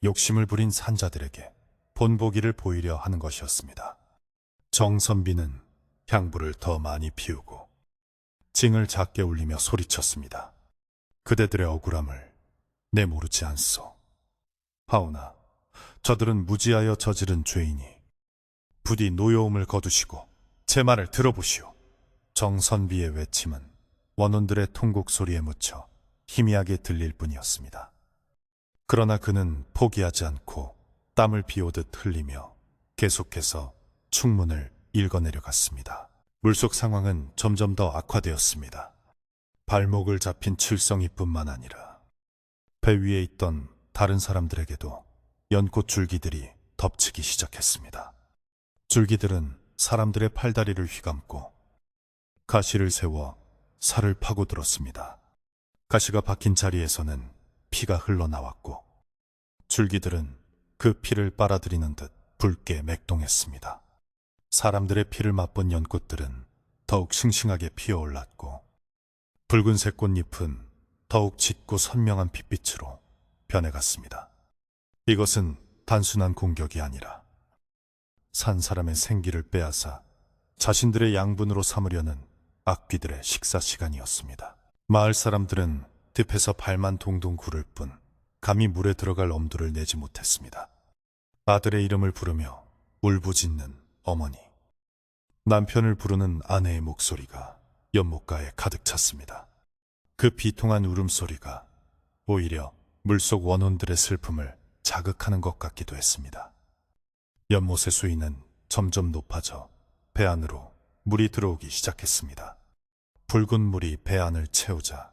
욕심을 부린 산자들에게 본보기를 보이려 하는 것이었습니다. 정선비는 향불을 더 많이 피우고 징을 작게 울리며 소리쳤습니다. 그대들의 억울함을 내 모르지 않소. 하오나 저들은 무지하여 저지른 죄이니 부디 노여움을 거두시고 제 말을 들어보시오. 정선비의 외침은 원혼들의 통곡 소리에 묻혀 희미하게 들릴 뿐이었습니다. 그러나 그는 포기하지 않고 땀을 비오듯 흘리며 계속해서 충문을 읽어내려갔습니다. 물속 상황은 점점 더 악화되었습니다. 발목을 잡힌 칠성이뿐만 아니라 배 위에 있던 다른 사람들에게도 연꽃 줄기들이 덮치기 시작했습니다. 줄기들은 사람들의 팔다리를 휘감고 가시를 세워 살을 파고들었습니다. 가시가 박힌 자리에서는 피가 흘러나왔고 줄기들은 그 피를 빨아들이는 듯 붉게 맥동했습니다. 사람들의 피를 맛본 연꽃들은 더욱 싱싱하게 피어올랐고 붉은색 꽃잎은 더욱 짙고 선명한 핏빛으로 변해갔습니다. 이것은 단순한 공격이 아니라 산 사람의 생기를 빼앗아 자신들의 양분으로 삼으려는 악귀들의 식사 시간이었습니다. 마을 사람들은 늪에서 발만 동동 구를 뿐 감히 물에 들어갈 엄두를 내지 못했습니다. 아들의 이름을 부르며 울부짖는 어머니, 남편을 부르는 아내의 목소리가 연못가에 가득 찼습니다. 그 비통한 울음소리가 오히려 물속 원혼들의 슬픔을 자극하는 것 같기도 했습니다. 연못의 수위는 점점 높아져 배 안으로 물이 들어오기 시작했습니다. 붉은 물이 배 안을 채우자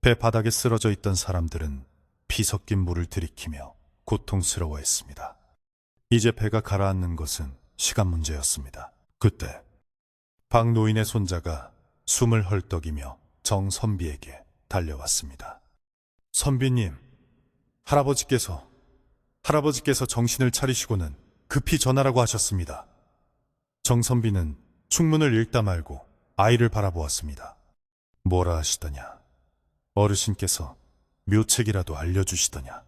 배 바닥에 쓰러져 있던 사람들은 피 섞인 물을 들이키며 고통스러워했습니다. 이제 배가 가라앉는 것은 시간 문제였습니다. 그때 박 노인의 손자가 숨을 헐떡이며 정선비에게 달려왔습니다. 선비님, 할아버지께서 정신을 차리시고는 급히 전하라고 하셨습니다. 정선비는 충문을 읽다 말고 아이를 바라보았습니다. 뭐라 하시더냐? 어르신께서 묘책이라도 알려주시더냐?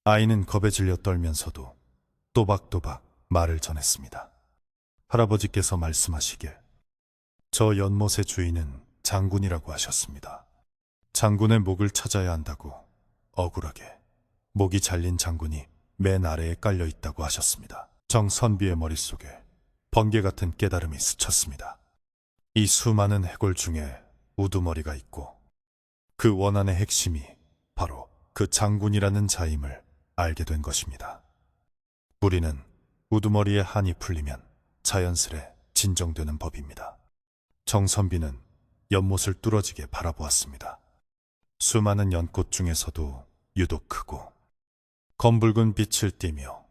아이는 겁에 질려 떨면서도 또박또박 말을 전했습니다. 할아버지께서 말씀하시길 저 연못의 주인은 장군이라고 하셨습니다. 장군의 목을 찾아야 한다고 억울하게 목이 잘린 장군이 맨 아래에 깔려 있다고 하셨습니다. 정선비의 머릿속에 번개 같은 깨달음이 스쳤습니다. 이 수많은 해골 중에 우두머리가 있고 그 원한의 핵심이 바로 그 장군이라는 자임을 알게 된 것입니다. 우리는 우두머리의 한이 풀리면 자연스레 진정되는 법입니다. 정선비는 연못을 뚫어지게 바라보았습니다. 수많은 연꽃 중에서도 유독 크고 검붉은 빛을 띠며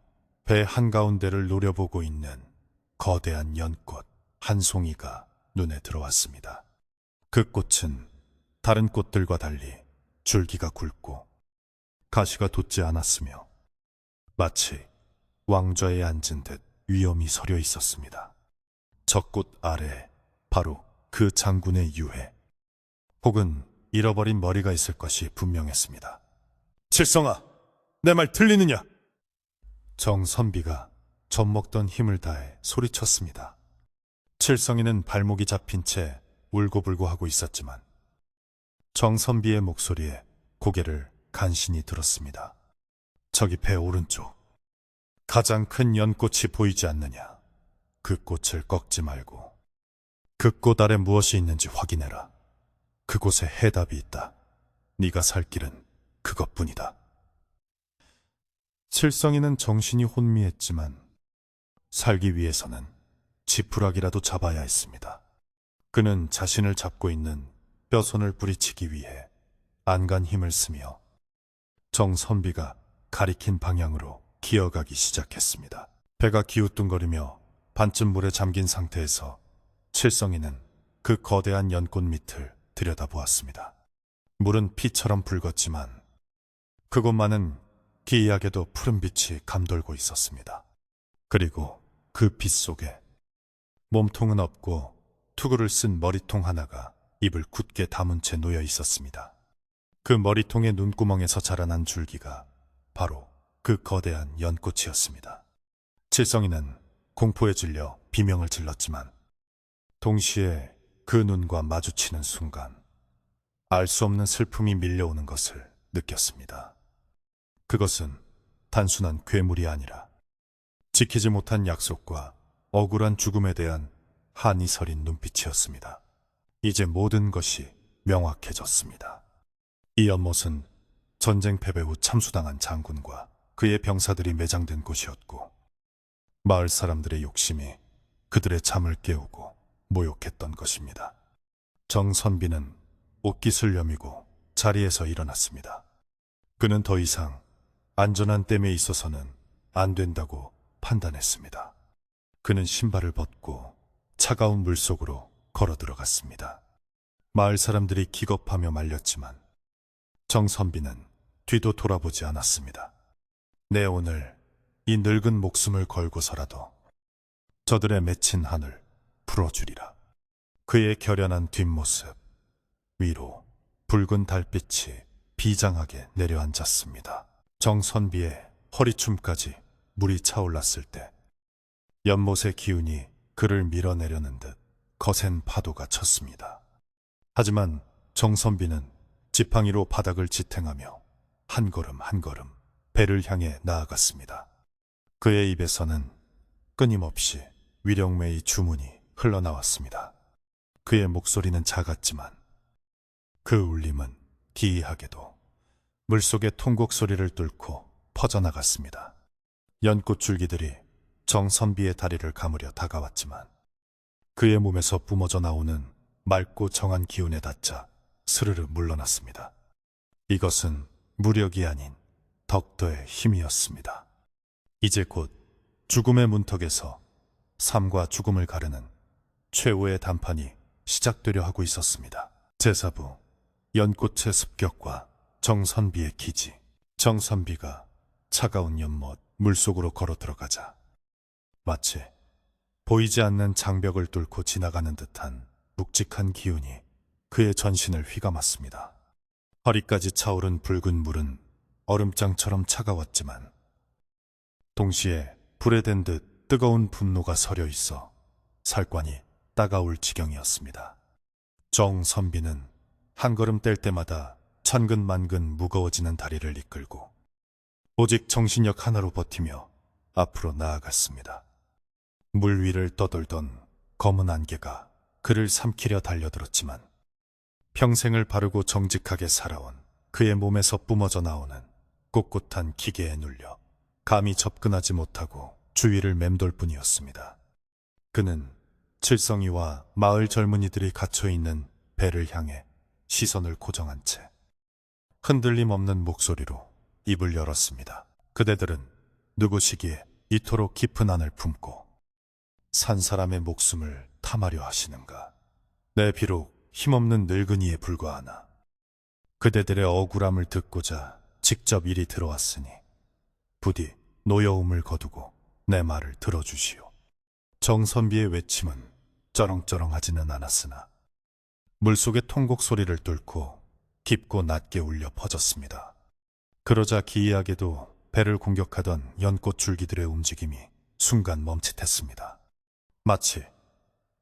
배 한가운데를 노려보고 있는 거대한 연꽃 한 송이가 눈에 들어왔습니다. 그 꽃은 다른 꽃들과 달리 줄기가 굵고 가시가 돋지 않았으며 마치 왕좌에 앉은 듯 위엄이 서려 있었습니다. 저 꽃 아래에 바로 그 장군의 유해 혹은 잃어버린 머리가 있을 것이 분명했습니다. 칠성아, 내 말 들리느냐? 정선비가 젖먹던 힘을 다해 소리쳤습니다. 칠성이는 발목이 잡힌 채 울고불고 하고 있었지만 정선비의 목소리에 고개를 간신히 들었습니다. 저기 배 오른쪽 가장 큰 연꽃이 보이지 않느냐? 그 꽃을 꺾지 말고 그 꽃 아래 무엇이 있는지 확인해라. 그곳에 해답이 있다. 네가 살 길은 그것뿐이다. 칠성이는 정신이 혼미했지만 살기 위해서는 지푸라기라도 잡아야 했습니다. 그는 자신을 잡고 있는 뼈손을 부리치기 위해 안간 힘을 쓰며 정선비가 가리킨 방향으로 기어가기 시작했습니다. 배가 기우뚱거리며 반쯤 물에 잠긴 상태에서 칠성이는 그 거대한 연꽃 밑을 들여다보았습니다. 물은 피처럼 붉었지만 그곳만은 기이하게도 푸른 빛이 감돌고 있었습니다. 그리고 그 빛 속에 몸통은 없고 투구를 쓴 머리통 하나가 입을 굳게 다문 채 놓여 있었습니다. 그 머리통의 눈구멍에서 자라난 줄기가 바로 그 거대한 연꽃이었습니다. 칠성이는 공포에 질려 비명을 질렀지만 동시에 그 눈과 마주치는 순간 알 수 없는 슬픔이 밀려오는 것을 느꼈습니다. 그것은 단순한 괴물이 아니라 지키지 못한 약속과 억울한 죽음에 대한 한이 서린 눈빛이었습니다. 이제 모든 것이 명확해졌습니다. 이 연못은 전쟁 패배 후 참수당한 장군과 그의 병사들이 매장된 곳이었고 마을 사람들의 욕심이 그들의 잠을 깨우고 모욕했던 것입니다. 정선비는 옷깃을 여미고 자리에서 일어났습니다. 그는 더 이상 안전한 댐에 있어서는 안 된다고 판단했습니다. 그는 신발을 벗고 차가운 물속으로 걸어 들어갔습니다. 마을 사람들이 기겁하며 말렸지만 정선비는 뒤도 돌아보지 않았습니다. 내 오늘 이 늙은 목숨을 걸고서라도 저들의 맺힌 한을 풀어주리라. 그의 결연한 뒷모습 위로 붉은 달빛이 비장하게 내려앉았습니다. 정선비의 허리춤까지 물이 차올랐을 때 연못의 기운이 그를 밀어내려는 듯 거센 파도가 쳤습니다. 하지만 정선비는 지팡이로 바닥을 지탱하며 한 걸음 한 걸음 배를 향해 나아갔습니다. 그의 입에서는 끊임없이 위령매의 주문이 흘러나왔습니다. 그의 목소리는 작았지만 그 울림은 기이하게도 물속의 통곡 소리를 뚫고 퍼져나갔습니다. 연꽃 줄기들이 정선비의 다리를 감으려 다가왔지만 그의 몸에서 뿜어져 나오는 맑고 정한 기운에 닿자 스르르 물러났습니다. 이것은 무력이 아닌 덕도의 힘이었습니다. 이제 곧 죽음의 문턱에서 삶과 죽음을 가르는 최후의 단판이 시작되려 하고 있었습니다. 제4부 연꽃의 습격과 정선비의 기지. 정선비가 차가운 연못 물속으로 걸어 들어가자 마치 보이지 않는 장벽을 뚫고 지나가는 듯한 묵직한 기운이 그의 전신을 휘감았습니다. 허리까지 차오른 붉은 물은 얼음장처럼 차가웠지만 동시에 불에 댄 듯 뜨거운 분노가 서려 있어 살관이 따가울 지경이었습니다. 정선비는 한 걸음 뗄 때마다 천근만근 무거워지는 다리를 이끌고 오직 정신력 하나로 버티며 앞으로 나아갔습니다. 물 위를 떠돌던 검은 안개가 그를 삼키려 달려들었지만 평생을 바르고 정직하게 살아온 그의 몸에서 뿜어져 나오는 꼿꼿한 기계에 눌려 감히 접근하지 못하고 주위를 맴돌 뿐이었습니다. 그는 칠성이와 마을 젊은이들이 갇혀있는 배를 향해 시선을 고정한 채 흔들림 없는 목소리로 입을 열었습니다. 그대들은 누구시기에 이토록 깊은 안을 품고 산 사람의 목숨을 탐하려 하시는가? 내 비록 힘없는 늙은이에 불과하나 그대들의 억울함을 듣고자 직접 이리 들어왔으니 부디 노여움을 거두고 내 말을 들어주시오. 정선비의 외침은 쩌렁쩌렁하지는 않았으나 물속의 통곡 소리를 뚫고 깊고 낮게 울려 퍼졌습니다. 그러자 기이하게도 배를 공격하던 연꽃 줄기들의 움직임이 순간 멈칫했습니다. 마치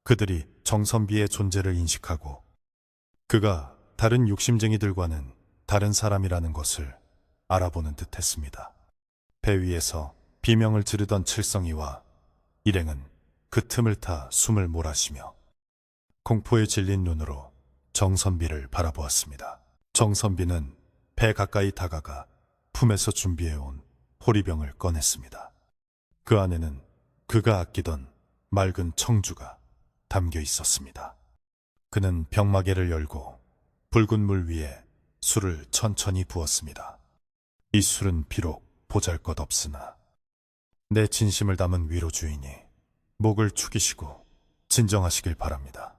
그들이 정선비의 존재를 인식하고 그가 다른 욕심쟁이들과는 다른 사람이라는 것을 알아보는 듯했습니다. 배 위에서 비명을 지르던 칠성이와 일행은 그 틈을 타 숨을 몰아쉬며 공포에 질린 눈으로 정선비를 바라보았습니다. 정선비는 배 가까이 다가가 품에서 준비해온 호리병을 꺼냈습니다. 그 안에는 그가 아끼던 맑은 청주가 담겨 있었습니다. 그는 병마개를 열고 붉은 물 위에 술을 천천히 부었습니다. 이 술은 비록 보잘것없으나 내 진심을 담은 위로주이니 목을 축이시고 진정하시길 바랍니다.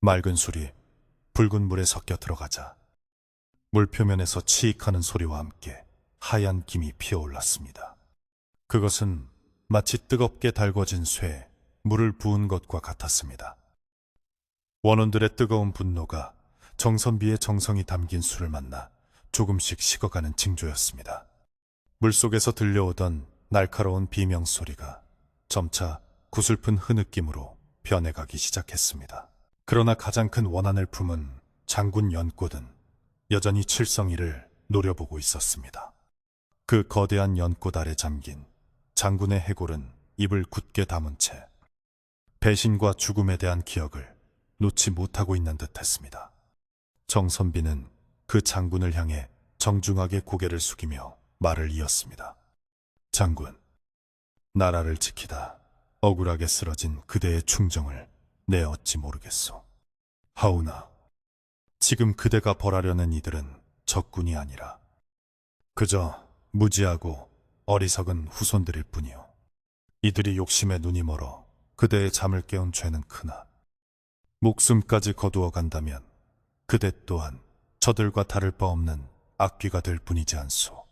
맑은 술이 붉은 물에 섞여 들어가자 물 표면에서 치익하는 소리와 함께 하얀 김이 피어올랐습니다. 그것은 마치 뜨겁게 달궈진 쇠에 물을 부은 것과 같았습니다. 원혼들의 뜨거운 분노가 정선비의 정성이 담긴 술을 만나 조금씩 식어가는 징조였습니다. 물속에서 들려오던 날카로운 비명소리가 점차 구슬픈 흐느낌으로 변해가기 시작했습니다. 그러나 가장 큰 원한을 품은 장군 연꽃은 여전히 칠성이를 노려보고 있었습니다. 그 거대한 연꽃 아래 잠긴 장군의 해골은 입을 굳게 다문 채 배신과 죽음에 대한 기억을 놓지 못하고 있는 듯했습니다. 정선비는 그 장군을 향해 정중하게 고개를 숙이며 말을 이었습니다. 장군, 나라를 지키다 억울하게 쓰러진 그대의 충정을 내 어찌 모르겠소. 하오나 지금 그대가 벌하려는 이들은 적군이 아니라 그저 무지하고 어리석은 후손들일 뿐이오. 이들이 욕심에 눈이 멀어 그대의 잠을 깨운 죄는 크나 목숨까지 거두어 간다면 그대 또한 저들과 다를 바 없는 악귀가 될 뿐이지 않소.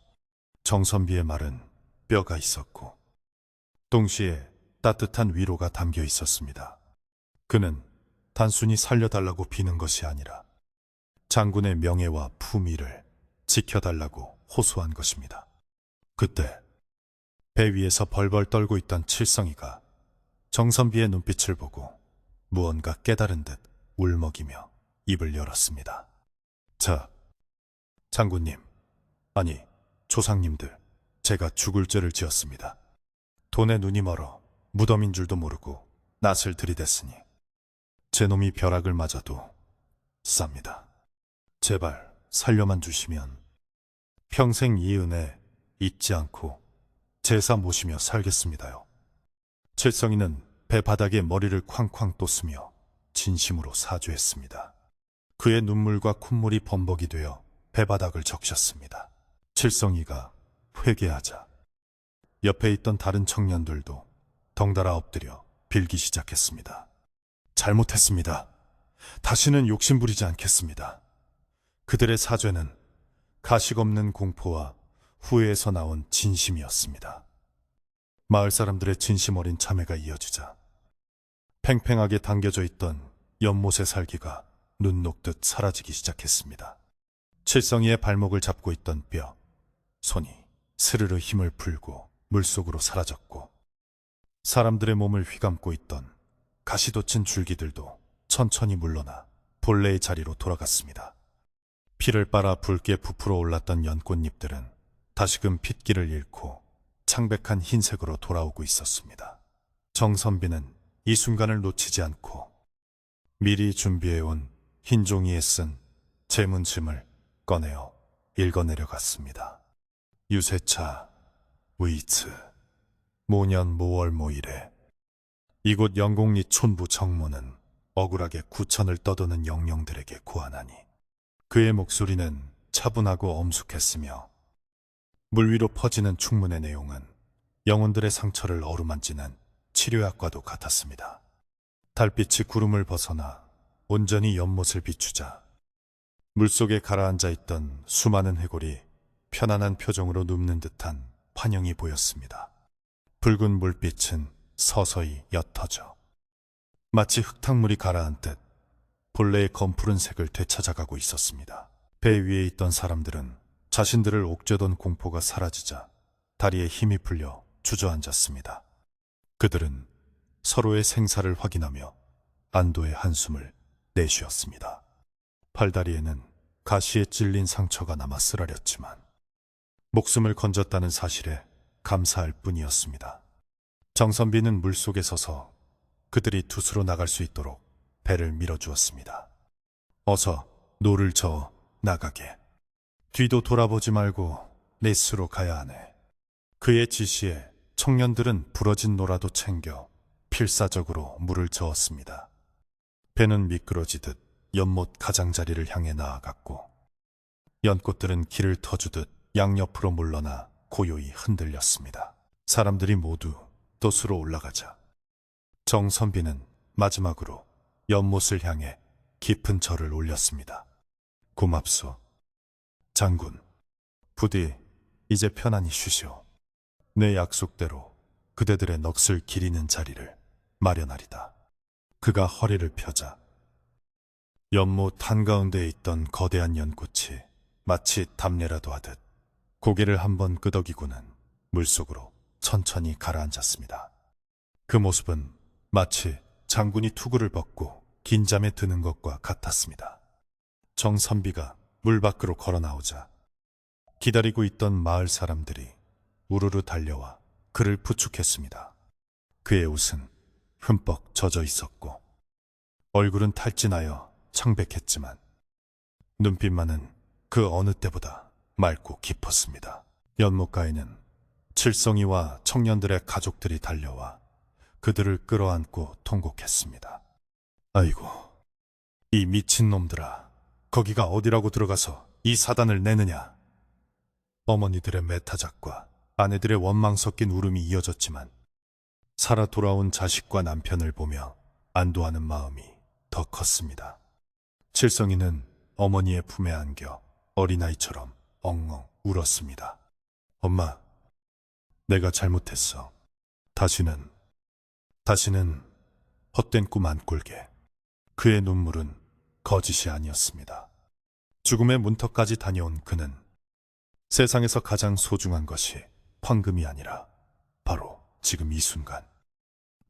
정선비의 말은 뼈가 있었고 동시에 따뜻한 위로가 담겨 있었습니다. 그는 단순히 살려달라고 비는 것이 아니라 장군의 명예와 품위를 지켜달라고 호소한 것입니다. 그때 배 위에서 벌벌 떨고 있던 칠성이가 정선비의 눈빛을 보고 무언가 깨달은 듯 울먹이며 입을 열었습니다. 자, 장군님, 아니 조상님들, 제가 죽을 죄를 지었습니다. 돈에 눈이 멀어 무덤인 줄도 모르고 낯을 들이댔으니 제 놈이 벼락을 맞아도 쌉니다. 제발 살려만 주시면 평생 이 은혜 잊지 않고 제사 모시며 살겠습니다요. 칠성이는 배 바닥에 머리를 쾅쾅 돛으며 진심으로 사죄했습니다. 그의 눈물과 콧물이 범벅이 되어 배바닥을 적셨습니다. 칠성이가 회개하자 옆에 있던 다른 청년들도 덩달아 엎드려 빌기 시작했습니다. 잘못했습니다. 다시는 욕심부리지 않겠습니다. 그들의 사죄는 가식 없는 공포와 후회에서 나온 진심이었습니다. 마을 사람들의 진심 어린 참회가 이어지자 팽팽하게 당겨져 있던 연못의 살기가 눈 녹듯 사라지기 시작했습니다. 칠성이의 발목을 잡고 있던 뼈, 손이 스르르 힘을 풀고 물속으로 사라졌고 사람들의 몸을 휘감고 있던 가시 돋친 줄기들도 천천히 물러나 본래의 자리로 돌아갔습니다. 피를 빨아 붉게 부풀어 올랐던 연꽃잎들은 다시금 핏기를 잃고 창백한 흰색으로 돌아오고 있었습니다. 정선비는 이 순간을 놓치지 않고 미리 준비해온 흰 종이에 쓴 제문짐을 꺼내어 읽어내려갔습니다. 유세차, 위츠, 모년 모월 모일에 이곳 영곡리 촌부 정모는 억울하게 구천을 떠도는 영령들에게 고하나니 그의 목소리는 차분하고 엄숙했으며 물 위로 퍼지는 충문의 내용은 영혼들의 상처를 어루만지는 치료약과도 같았습니다. 달빛이 구름을 벗어나 온전히 연못을 비추자 물속에 가라앉아 있던 수많은 해골이 편안한 표정으로 눕는 듯한 환영이 보였습니다. 붉은 물빛은 서서히 옅어져 마치 흙탕물이 가라앉듯 본래의 검푸른 색을 되찾아가고 있었습니다. 배 위에 있던 사람들은 자신들을 옥죄던 공포가 사라지자 다리에 힘이 풀려 주저앉았습니다. 그들은 서로의 생사를 확인하며 안도의 한숨을 내쉬었습니다. 팔다리에는 가시에 찔린 상처가 남아 쓰라렸지만 목숨을 건졌다는 사실에 감사할 뿐이었습니다. 정선비는 물속에 서서 그들이 두수로 나갈 수 있도록 배를 밀어주었습니다. 어서 노를 저어 나가게. 뒤도 돌아보지 말고 내 수로 가야 하네. 그의 지시에 청년들은 부러진 노라도 챙겨 필사적으로 물을 저었습니다. 배는 미끄러지듯 연못 가장자리를 향해 나아갔고 연꽃들은 길을 터주듯 양옆으로 물러나 고요히 흔들렸습니다. 사람들이 모두 돛으로 올라가자 정선비는 마지막으로 연못을 향해 깊은 절을 올렸습니다. 고맙소. 장군, 부디 이제 편안히 쉬시오. 내 약속대로 그대들의 넋을 기리는 자리를 마련하리다. 그가 허리를 펴자 연못 한가운데에 있던 거대한 연꽃이 마치 답례라도 하듯 고개를 한번 끄덕이고는 물속으로 천천히 가라앉았습니다. 그 모습은 마치 장군이 투구를 벗고 긴잠에 드는 것과 같았습니다. 정선비가 물 밖으로 걸어 나오자 기다리고 있던 마을 사람들이 우르르 달려와 그를 부축했습니다. 그의 옷은 흠뻑 젖어 있었고 얼굴은 탈진하여 창백했지만 눈빛만은 그 어느 때보다 맑고 깊었습니다. 연못가에는 칠성이와 청년들의 가족들이 달려와 그들을 끌어안고 통곡했습니다. 아이고, 이 미친놈들아, 거기가 어디라고 들어가서 이 사단을 내느냐. 어머니들의 매타작과 아내들의 원망 섞인 울음이 이어졌지만 살아 돌아온 자식과 남편을 보며 안도하는 마음이 더 컸습니다. 칠성이는 어머니의 품에 안겨 어린아이처럼 엉엉 울었습니다. 엄마, 내가 잘못했어. 다시는 헛된 꿈 안 꿀게. 그의 눈물은 거짓이 아니었습니다. 죽음의 문턱까지 다녀온 그는 세상에서 가장 소중한 것이 황금이 아니라 바로 지금 이 순간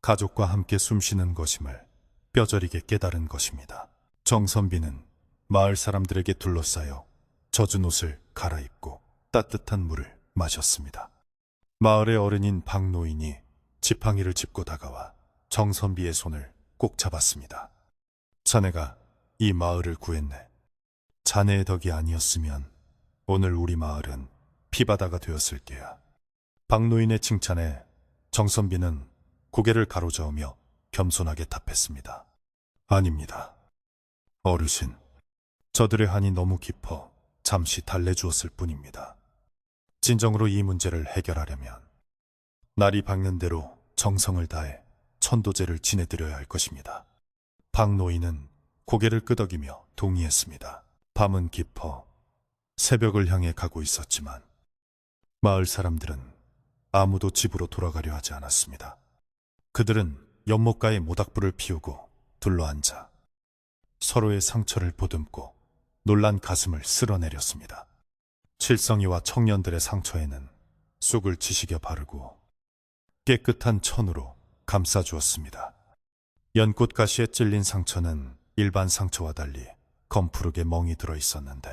가족과 함께 숨쉬는 것임을 뼈저리게 깨달은 것입니다. 정선비는 마을 사람들에게 둘러싸여 젖은 옷을 갈아입고 따뜻한 물을 마셨습니다. 마을의 어른인 박노인이 지팡이를 짚고 다가와 정선비의 손을 꼭 잡았습니다. 자네가 이 마을을 구했네. 자네의 덕이 아니었으면 오늘 우리 마을은 피바다가 되었을 게야. 박노인의 칭찬에 정선비는 고개를 가로저으며 겸손하게 답했습니다. 아닙니다. 어르신, 저들의 한이 너무 깊어 잠시 달래주었을 뿐입니다. 진정으로 이 문제를 해결하려면 날이 밝는 대로 정성을 다해 천도제를 지내드려야 할 것입니다. 박 노인은 고개를 끄덕이며 동의했습니다. 밤은 깊어 새벽을 향해 가고 있었지만 마을 사람들은 아무도 집으로 돌아가려 하지 않았습니다. 그들은 연못가에 모닥불을 피우고 둘러앉아 서로의 상처를 보듬고 놀란 가슴을 쓸어내렸습니다. 칠성이와 청년들의 상처에는 쑥을 지식여 바르고 깨끗한 천으로 감싸주었습니다. 연꽃 가시에 찔린 상처는 일반 상처와 달리 검푸르게 멍이 들어 있었는데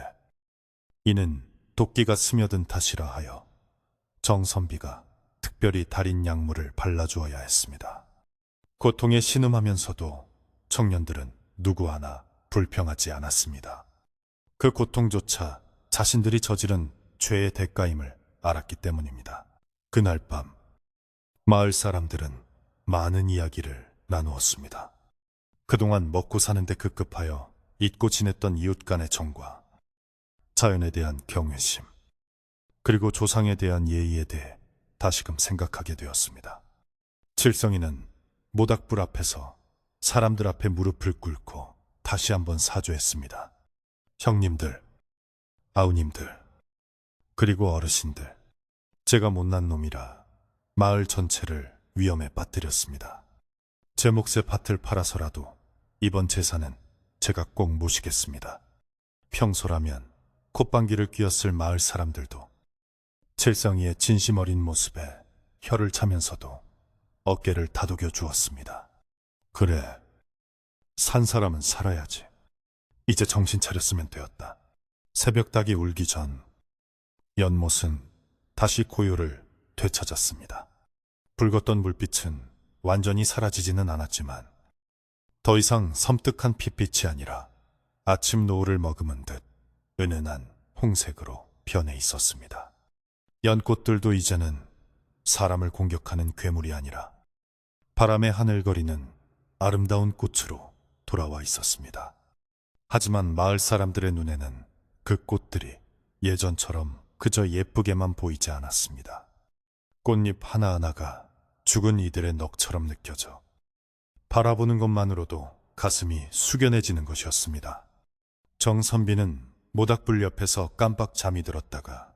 이는 도끼가 스며든 탓이라 하여 정선비가 특별히 달인 약물을 발라주어야 했습니다. 고통에 신음하면서도 청년들은 누구 하나 불평하지 않았습니다. 그 고통조차 자신들이 저지른 죄의 대가임을 알았기 때문입니다. 그날 밤 마을 사람들은 많은 이야기를 나누었습니다. 그동안 먹고 사는데 급급하여 잊고 지냈던 이웃 간의 정과 자연에 대한 경외심, 그리고 조상에 대한 예의에 대해 다시금 생각하게 되었습니다. 칠성이는 모닥불 앞에서 사람들 앞에 무릎을 꿇고 다시 한번 사죄했습니다. 형님들, 아우님들, 그리고 어르신들, 제가 못난 놈이라 마을 전체를 위험에 빠뜨렸습니다. 제 몫의 밭을 팔아서라도 이번 제사는 제가 꼭 모시겠습니다. 평소라면 콧방귀를 뀌었을 마을 사람들도 칠성이의 진심 어린 모습에 혀를 차면서도 어깨를 다독여 주었습니다. 그래, 산 사람은 살아야지. 이제 정신 차렸으면 되었다. 새벽닭이 울기 전 연못은 다시 고요를 되찾았습니다. 붉었던 물빛은 완전히 사라지지는 않았지만 더 이상 섬뜩한 핏빛이 아니라 아침 노을을 머금은 듯 은은한 홍색으로 변해 있었습니다. 연꽃들도 이제는 사람을 공격하는 괴물이 아니라 바람에 하늘거리는 아름다운 꽃으로 돌아와 있었습니다. 하지만 마을 사람들의 눈에는 그 꽃들이 예전처럼 그저 예쁘게만 보이지 않았습니다. 꽃잎 하나하나가 죽은 이들의 넋처럼 느껴져 바라보는 것만으로도 가슴이 숙연해지는 것이었습니다. 정선비는 모닥불 옆에서 깜빡 잠이 들었다가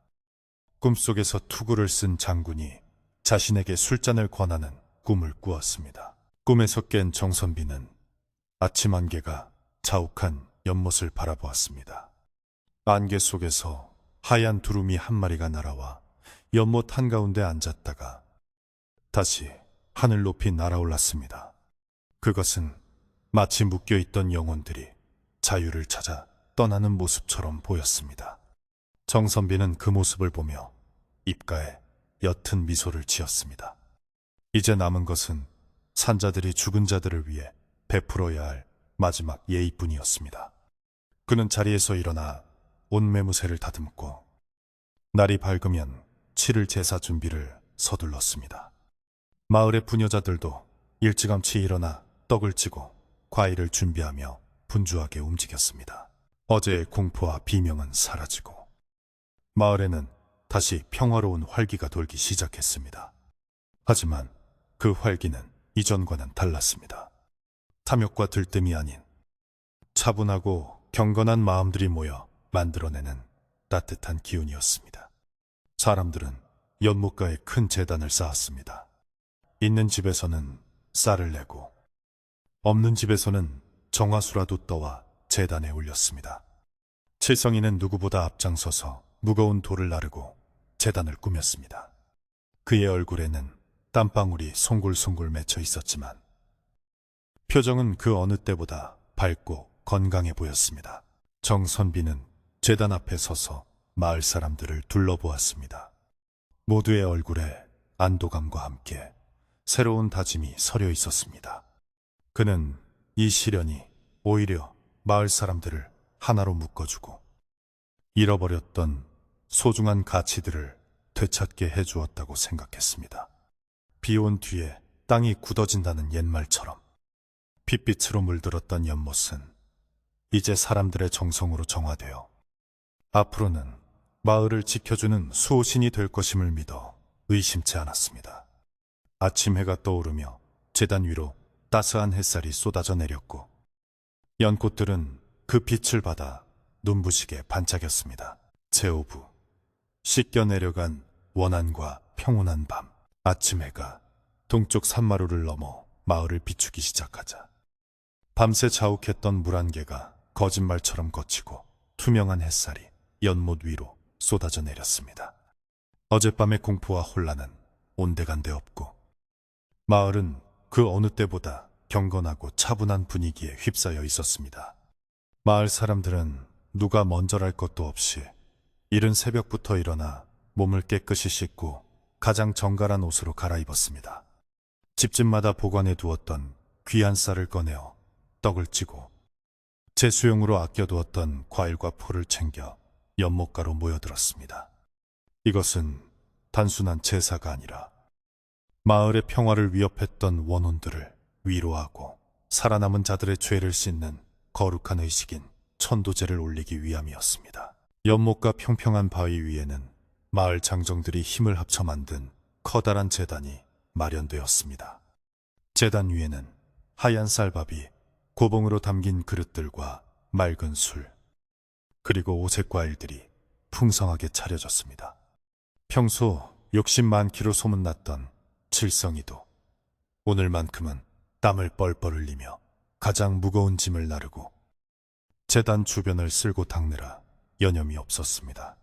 꿈속에서 투구를 쓴 장군이 자신에게 술잔을 권하는 꿈을 꾸었습니다. 꿈에서 깬 정선비는 아침 안개가 자욱한 연못을 바라보았습니다. 안개 속에서 하얀 두루미 한 마리가 날아와 연못 한가운데 앉았다가 다시 하늘 높이 날아올랐습니다. 그것은 마치 묶여있던 영혼들이 자유를 찾아 떠나는 모습처럼 보였습니다. 정선비는 그 모습을 보며 입가에 옅은 미소를 지었습니다. 이제 남은 것은 산자들이 죽은 자들을 위해 베풀어야 할 마지막 예의뿐이었습니다. 그는 자리에서 일어나 옷매무새를 다듬고 날이 밝으면 치를 제사 준비를 서둘렀습니다. 마을의 부녀자들도 일찌감치 일어나 떡을 찌고 과일을 준비하며 분주하게 움직였습니다. 어제의 공포와 비명은 사라지고 마을에는 다시 평화로운 활기가 돌기 시작했습니다. 하지만 그 활기는 이전과는 달랐습니다. 탐욕과 들뜸이 아닌 차분하고 경건한 마음들이 모여 만들어내는 따뜻한 기운이었습니다. 사람들은 연못가에 큰 제단을 쌓았습니다. 있는 집에서는 쌀을 내고 없는 집에서는 정화수라도 떠와 제단에 올렸습니다. 칠성이는 누구보다 앞장서서 무거운 돌을 나르고 제단을 꾸몄습니다. 그의 얼굴에는 땀방울이 송골송골 맺혀 있었지만 표정은 그 어느 때보다 밝고 건강해 보였습니다. 정선비는 제단 앞에 서서 마을 사람들을 둘러보았습니다. 모두의 얼굴에 안도감과 함께 새로운 다짐이 서려 있었습니다. 그는 이 시련이 오히려 마을 사람들을 하나로 묶어주고 잃어버렸던 소중한 가치들을 되찾게 해주었다고 생각했습니다. 비 온 뒤에 땅이 굳어진다는 옛말처럼 핏빛으로 물들었던 연못은 이제 사람들의 정성으로 정화되어 앞으로는 마을을 지켜주는 수호신이 될 것임을 믿어 의심치 않았습니다. 아침 해가 떠오르며 제단 위로 따스한 햇살이 쏟아져 내렸고 연꽃들은 그 빛을 받아 눈부시게 반짝였습니다. 제5부 씻겨 내려간 원한과 평온한 밤. 아침 해가 동쪽 산마루를 넘어 마을을 비추기 시작하자 밤새 자욱했던 물 한 개가 거짓말처럼 거치고 투명한 햇살이 연못 위로 쏟아져 내렸습니다. 어젯밤의 공포와 혼란은 온데간데 없고 마을은 그 어느 때보다 경건하고 차분한 분위기에 휩싸여 있었습니다. 마을 사람들은 누가 먼저랄 것도 없이 이른 새벽부터 일어나 몸을 깨끗이 씻고 가장 정갈한 옷으로 갈아입었습니다. 집집마다 보관해 두었던 귀한 쌀을 꺼내어 떡을 찌고 제수용으로 아껴두었던 과일과 풀을 챙겨 연못가로 모여들었습니다. 이것은 단순한 제사가 아니라 마을의 평화를 위협했던 원혼들을 위로하고 살아남은 자들의 죄를 씻는 거룩한 의식인 천도제를 올리기 위함이었습니다. 연못가 평평한 바위 위에는 마을 장정들이 힘을 합쳐 만든 커다란 제단이 마련되었습니다. 제단 위에는 하얀 쌀밥이 고봉으로 담긴 그릇들과 맑은 술, 그리고 오색 과일들이 풍성하게 차려졌습니다. 평소 욕심 많기로 소문났던 칠성이도 오늘만큼은 땀을 뻘뻘 흘리며 가장 무거운 짐을 나르고 제단 주변을 쓸고 닦느라 여념이 없었습니다.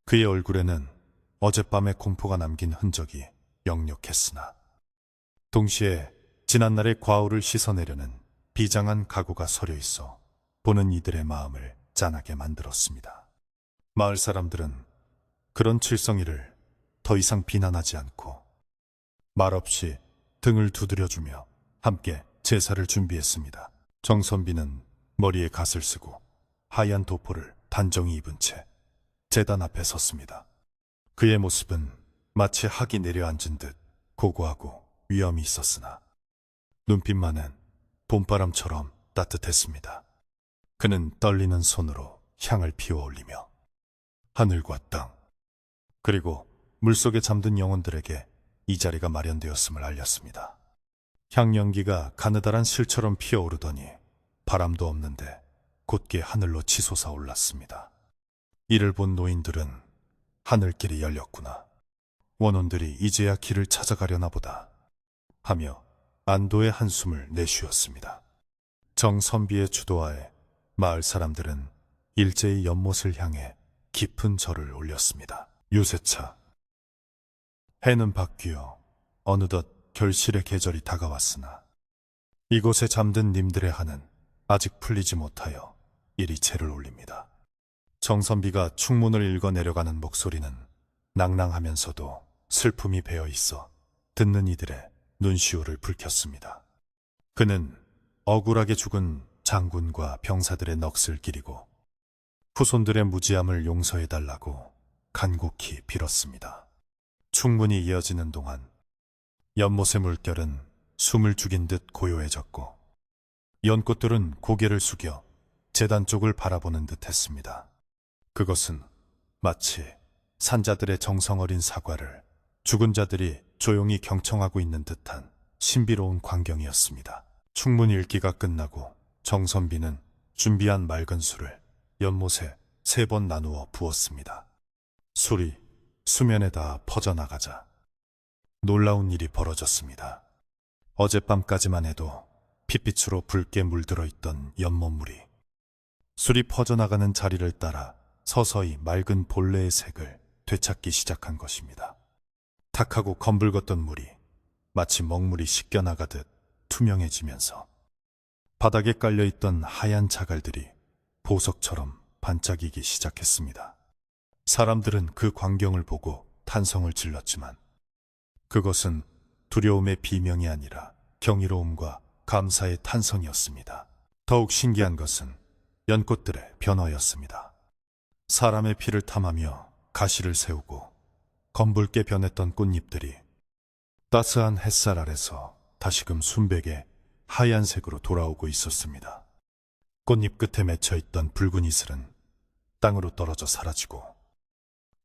그의 얼굴에는 어젯밤의 공포가 남긴 흔적이 역력했으나 동시에 지난날의 과오를 씻어내려는 비장한 각오가 서려 있어 보는 이들의 마음을 짠하게 만들었습니다. 마을 사람들은 그런 칠성이를 더 이상 비난하지 않고 말없이 등을 두드려주며 함께 제사를 준비했습니다. 정선비는 머리에 갓을 쓰고 하얀 도포를 단정히 입은 채 제단 앞에 섰습니다. 그의 모습은 마치 학이 내려앉은 듯 고고하고 위엄이 있었으나 눈빛만은 봄바람처럼 따뜻했습니다. 그는 떨리는 손으로 향을 피워 올리며 하늘과 땅 그리고 물속에 잠든 영혼들에게 이 자리가 마련되었음을 알렸습니다. 향연기가 가느다란 실처럼 피어오르더니 바람도 없는데 곧게 하늘로 치솟아 올랐습니다. 이를 본 노인들은 하늘길이 열렸구나. 원혼들이 이제야 길을 찾아가려나 보다 하며 안도의 한숨을 내쉬었습니다. 정선비의 주도하에 마을 사람들은 일제히 연못을 향해 깊은 절을 올렸습니다. 유세차 해는 바뀌어 어느덧 결실의 계절이 다가왔으나 이곳에 잠든 님들의 한은 아직 풀리지 못하여 이리 채를 올립니다. 정선비가 충문을 읽어 내려가는 목소리는 낭낭하면서도 슬픔이 배어 있어 듣는 이들의 눈시울을 붉혔습니다. 그는 억울하게 죽은 장군과 병사들의 넋을 기리고 후손들의 무지함을 용서해달라고 간곡히 빌었습니다. 충문이 이어지는 동안 연못의 물결은 숨을 죽인 듯 고요해졌고 연꽃들은 고개를 숙여 제단 쪽을 바라보는 듯 했습니다. 그것은 마치 산자들의 정성 어린 사과를 죽은 자들이 조용히 경청하고 있는 듯한 신비로운 광경이었습니다. 충문 읽기가 끝나고 정선비는 준비한 맑은 술을 연못에 3번 나누어 부었습니다. 술이 수면에 닿아 퍼져나가자 놀라운 일이 벌어졌습니다. 어젯밤까지만 해도 핏빛으로 붉게 물들어 있던 연못물이 술이 퍼져나가는 자리를 따라 서서히 맑은 본래의 색을 되찾기 시작한 것입니다. 탁하고 검붉었던 물이 마치 먹물이 씻겨나가듯 투명해지면서 바닥에 깔려있던 하얀 자갈들이 보석처럼 반짝이기 시작했습니다. 사람들은 그 광경을 보고 탄성을 질렀지만 그것은 두려움의 비명이 아니라 경이로움과 감사의 탄성이었습니다. 더욱 신기한 것은 연꽃들의 변화였습니다. 사람의 피를 탐하며 가시를 세우고 검붉게 변했던 꽃잎들이 따스한 햇살 아래서 다시금 순백에 하얀색으로 돌아오고 있었습니다. 꽃잎 끝에 맺혀 있던 붉은 이슬은 땅으로 떨어져 사라지고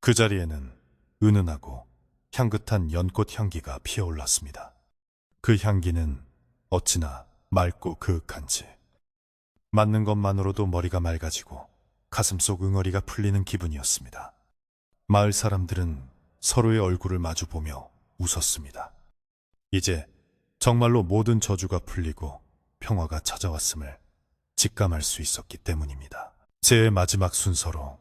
그 자리에는 은은하고 향긋한 연꽃 향기가 피어올랐습니다. 그 향기는 어찌나 맑고 그윽한지 맡는 것만으로도 머리가 맑아지고 가슴속 응어리가 풀리는 기분이었습니다. 마을 사람들은 서로의 얼굴을 마주보며 웃었습니다. 이제 정말로 모든 저주가 풀리고 평화가 찾아왔음을 직감할 수 있었기 때문입니다. 제 마지막 순서로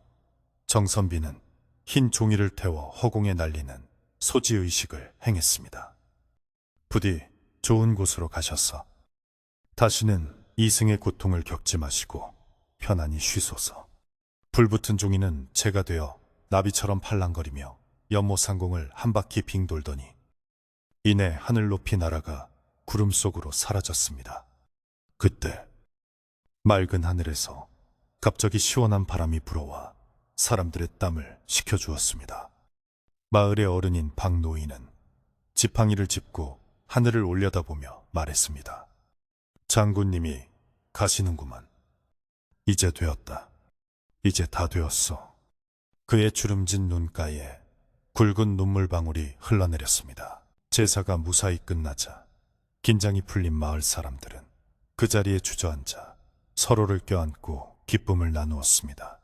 정선비는 흰 종이를 태워 허공에 날리는 소지의식을 행했습니다. 부디 좋은 곳으로 가셔서 다시는 이승의 고통을 겪지 마시고 편안히 쉬소서. 불붙은 종이는 재가 되어 나비처럼 팔랑거리며 연못상공을 한 바퀴 빙 돌더니 이내 하늘 높이 날아가 구름 속으로 사라졌습니다. 그때 맑은 하늘에서 갑자기 시원한 바람이 불어와 사람들의 땀을 식혀주었습니다. 마을의 어른인 박노인은 지팡이를 짚고 하늘을 올려다보며 말했습니다. 장군님이 가시는구만. 이제 되었다. 이제 다 되었어. 그의 주름진 눈가에 굵은 눈물방울이 흘러내렸습니다. 제사가 무사히 끝나자 긴장이 풀린 마을 사람들은 그 자리에 주저앉아 서로를 껴안고 기쁨을 나누었습니다.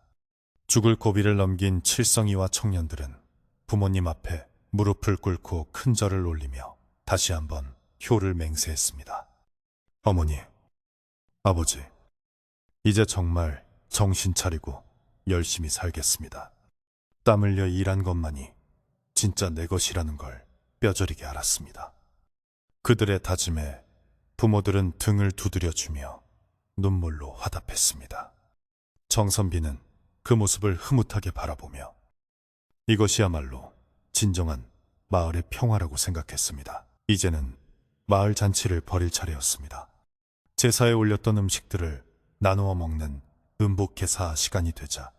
죽을 고비를 넘긴 칠성이와 청년들은 부모님 앞에 무릎을 꿇고 큰 절을 올리며 다시 한번 효를 맹세했습니다. 어머니, 아버지, 이제 정말 정신 차리고 열심히 살겠습니다. 땀 흘려 일한 것만이 진짜 내 것이라는 걸 뼈저리게 알았습니다. 그들의 다짐에 부모들은 등을 두드려주며 눈물로 화답했습니다. 정선비는 그 모습을 흐뭇하게 바라보며 이것이야말로 진정한 마을의 평화라고 생각했습니다. 이제는 마을 잔치를 벌일 차례였습니다. 제사에 올렸던 음식들을 나누어 먹는 음복회사 시간이 되자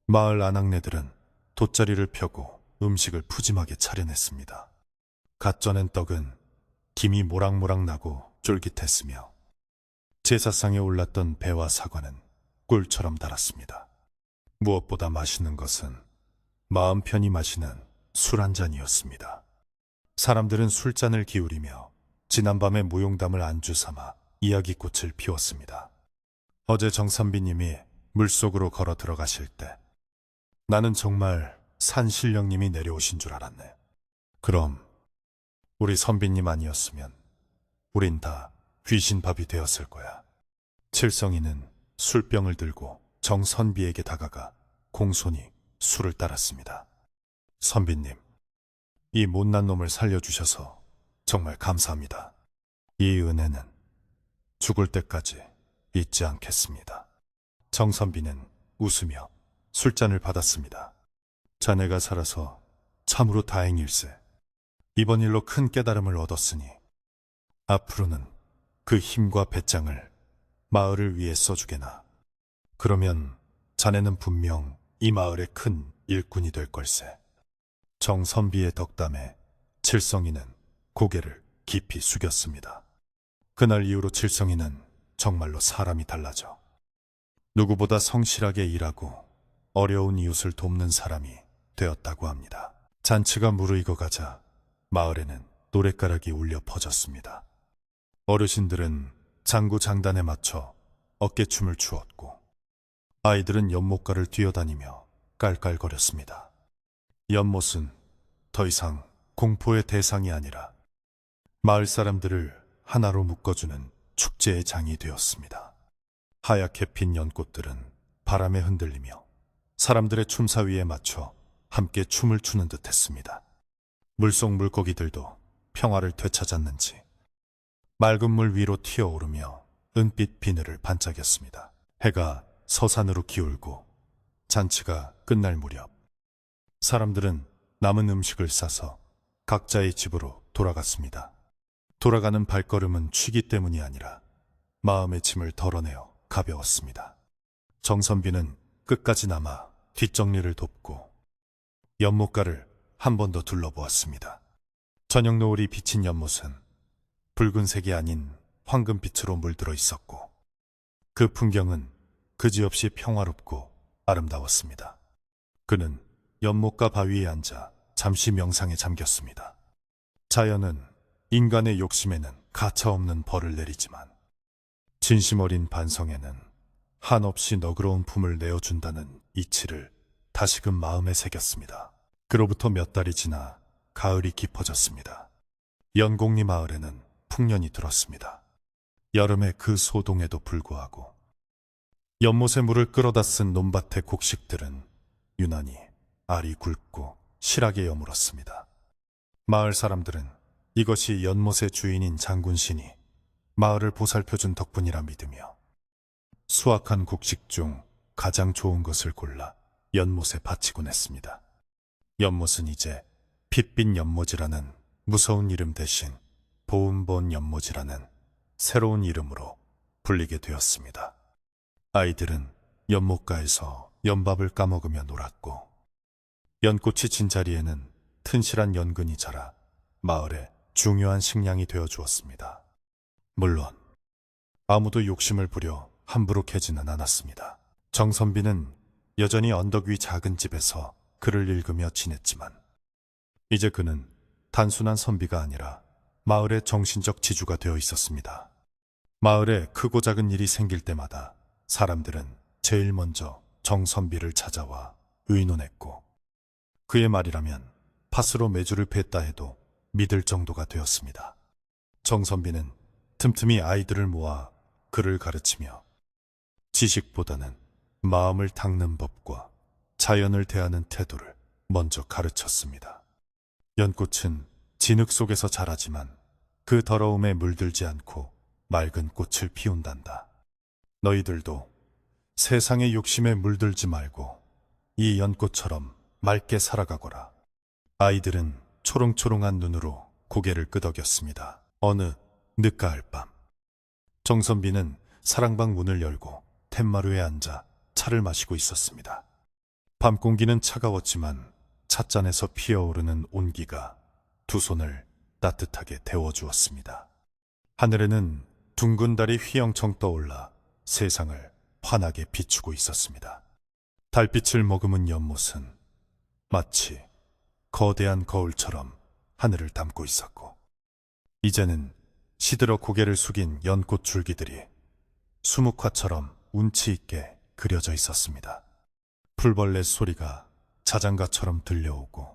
마을 아낙네들은 돗자리를 펴고 음식을 푸짐하게 차려냈습니다. 갓 쪄낸 떡은 김이 모락모락 나고 쫄깃했으며 제사상에 올랐던 배와 사과는 꿀처럼 달았습니다. 무엇보다 맛있는 것은 마음 편히 마시는 술 한 잔이었습니다. 사람들은 술잔을 기울이며 지난밤의 무용담을 안주 삼아 이야기꽃을 피웠습니다. 어제 정선비님이 물속으로 걸어 들어가실 때 나는 정말 산신령님이 내려오신 줄 알았네. 그럼 우리 선비님 아니었으면 우린 다 귀신밥이 되었을 거야. 칠성이는 술병을 들고 정선비에게 다가가 공손히 술을 따랐습니다. 선비님, 이 못난 놈을 살려주셔서 정말 감사합니다. 이 은혜는 죽을 때까지 잊지 않겠습니다. 정선비는 웃으며 술잔을 받았습니다. 자네가 살아서 참으로 다행일세. 이번 일로 큰 깨달음을 얻었으니 앞으로는 그 힘과 배짱을 마을을 위해 써주게나. 그러면 자네는 분명 이 마을의 큰 일꾼이 될 걸세. 정선비의 덕담에 칠성이는 고개를 깊이 숙였습니다. 그날 이후로 칠성이는 정말로 사람이 달라져 누구보다 성실하게 일하고 어려운 이웃을 돕는 사람이 되었다고 합니다. 잔치가 무르익어 가자 마을에는 노랫가락이 울려 퍼졌습니다. 어르신들은 장구장단에 맞춰 어깨춤을 추었고 아이들은 연못가를 뛰어다니며 깔깔거렸습니다. 연못은 더 이상 공포의 대상이 아니라 마을 사람들을 하나로 묶어주는 축제의 장이 되었습니다. 하얗게 핀 연꽃들은 바람에 흔들리며 사람들의 춤사위에 맞춰 함께 춤을 추는 듯 했습니다. 물속 물고기들도 평화를 되찾았는지 맑은 물 위로 튀어오르며 은빛 비늘을 반짝였습니다. 해가 서산으로 기울고 잔치가 끝날 무렵 사람들은 남은 음식을 싸서 각자의 집으로 돌아갔습니다. 돌아가는 발걸음은 취기 때문이 아니라 마음의 짐을 덜어내어 가벼웠습니다. 정선비는 끝까지 남아 뒷정리를 돕고 연못가를 한 번 더 둘러보았습니다. 저녁 노을이 비친 연못은 붉은색이 아닌 황금빛으로 물들어 있었고 그 풍경은 그지없이 평화롭고 아름다웠습니다. 그는 연못가 바위에 앉아 잠시 명상에 잠겼습니다. 자연은 인간의 욕심에는 가차없는 벌을 내리지만 진심 어린 반성에는 한없이 너그러운 품을 내어준다는 이치를 다시금 마음에 새겼습니다. 그로부터 몇 달이 지나 가을이 깊어졌습니다. 연곡리 마을에는 풍년이 들었습니다. 여름의 그 소동에도 불구하고 연못의 물을 끌어다 쓴 논밭의 곡식들은 유난히 알이 굵고 실하게 여물었습니다. 마을 사람들은 이것이 연못의 주인인 장군신이 마을을 보살펴준 덕분이라 믿으며 수확한 곡식 중 가장 좋은 것을 골라 연못에 바치곤 했습니다. 연못은 이제 핏빛 연못이라는 무서운 이름 대신 보은본 연못이라는 새로운 이름으로 불리게 되었습니다. 아이들은 연못가에서 연밥을 까먹으며 놀았고 연꽃이 진 자리에는 튼실한 연근이 자라 마을의 중요한 식량이 되어 주었습니다. 물론 아무도 욕심을 부려 함부로 캐지는 않았습니다. 정선비는 여전히 언덕 위 작은 집에서 글을 읽으며 지냈지만 이제 그는 단순한 선비가 아니라 마을의 정신적 지주가 되어 있었습니다. 마을에 크고 작은 일이 생길 때마다 사람들은 제일 먼저 정선비를 찾아와 의논했고 그의 말이라면 팥으로 메주를 팼다 해도 믿을 정도가 되었습니다. 정선비는 틈틈이 아이들을 모아 글을 가르치며 지식보다는 마음을 닦는 법과 자연을 대하는 태도를 먼저 가르쳤습니다. 연꽃은 진흙 속에서 자라지만 그 더러움에 물들지 않고 맑은 꽃을 피운단다. 너희들도 세상의 욕심에 물들지 말고 이 연꽃처럼 맑게 살아가거라. 아이들은 초롱초롱한 눈으로 고개를 끄덕였습니다. 어느 늦가을 밤 정선비는 사랑방 문을 열고 툇마루에 앉아 차를 마시고 있었습니다. 밤 공기는 차가웠지만 찻잔에서 피어오르는 온기가 두 손을 따뜻하게 데워주었습니다. 하늘에는 둥근 달이 휘영청 떠올라 세상을 환하게 비추고 있었습니다. 달빛을 머금은 연못은 마치 거대한 거울처럼 하늘을 담고 있었고 이제는 시들어 고개를 숙인 연꽃 줄기들이 수묵화처럼 운치 있게 그려져 있었습니다. 풀벌레 소리가 자장가처럼 들려오고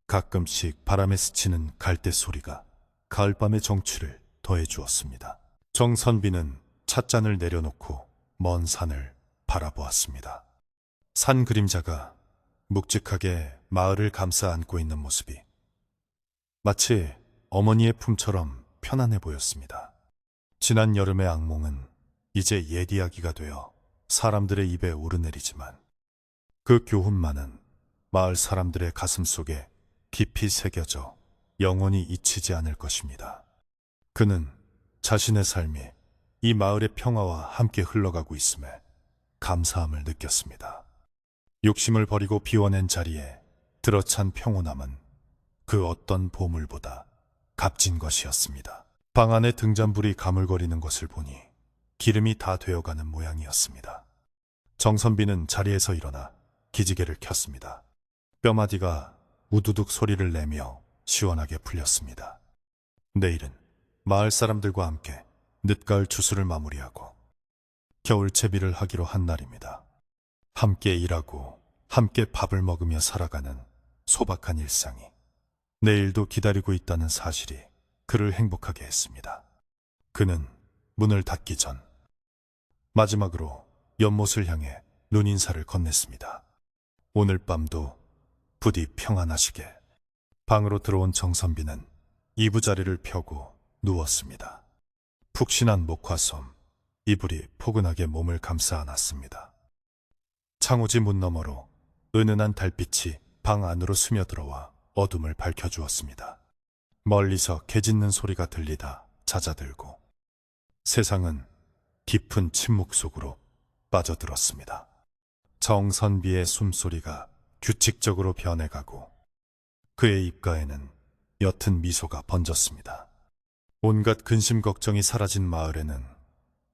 가끔씩 바람에 스치는 갈대 소리가 가을밤의 정취를 더해 주었습니다. 정선비는 찻잔을 내려놓고 먼 산을 바라보았습니다. 산 그림자가 묵직하게 마을을 감싸 안고 있는 모습이 마치 어머니의 품처럼 편안해 보였습니다. 지난 여름의 악몽은 이제 옛 이야기가 되어 사람들의 입에 오르내리지만 그 교훈만은 마을 사람들의 가슴 속에 깊이 새겨져 영원히 잊히지 않을 것입니다. 그는 자신의 삶이 이 마을의 평화와 함께 흘러가고 있음에 감사함을 느꼈습니다. 욕심을 버리고 비워낸 자리에 들어찬 평온함은 그 어떤 보물보다 값진 것이었습니다. 방 안에 등잔불이 가물거리는 것을 보니 기름이 다 되어가는 모양이었습니다. 정선비는 자리에서 일어나 기지개를 켰습니다. 뼈마디가 우두둑 소리를 내며 시원하게 풀렸습니다. 내일은 마을 사람들과 함께 늦가을 추수를 마무리하고 겨울 채비를 하기로 한 날입니다. 함께 일하고 함께 밥을 먹으며 살아가는 소박한 일상이 내일도 기다리고 있다는 사실이 그를 행복하게 했습니다. 그는 문을 닫기 전 마지막으로 연못을 향해 눈인사를 건넸습니다. 오늘 밤도 부디 평안하시게. 방으로 들어온 정선비는 이부자리를 펴고 누웠습니다. 푹신한 목화솜, 이불이 포근하게 몸을 감싸 안았습니다. 창호지 문 너머로 은은한 달빛이 방 안으로 스며들어와 어둠을 밝혀주었습니다. 멀리서 개 짖는 소리가 들리다 잦아들고 세상은 깊은 침묵 속으로 빠져들었습니다. 정선비의 숨소리가 규칙적으로 변해가고 그의 입가에는 옅은 미소가 번졌습니다. 온갖 근심 걱정이 사라진 마을에는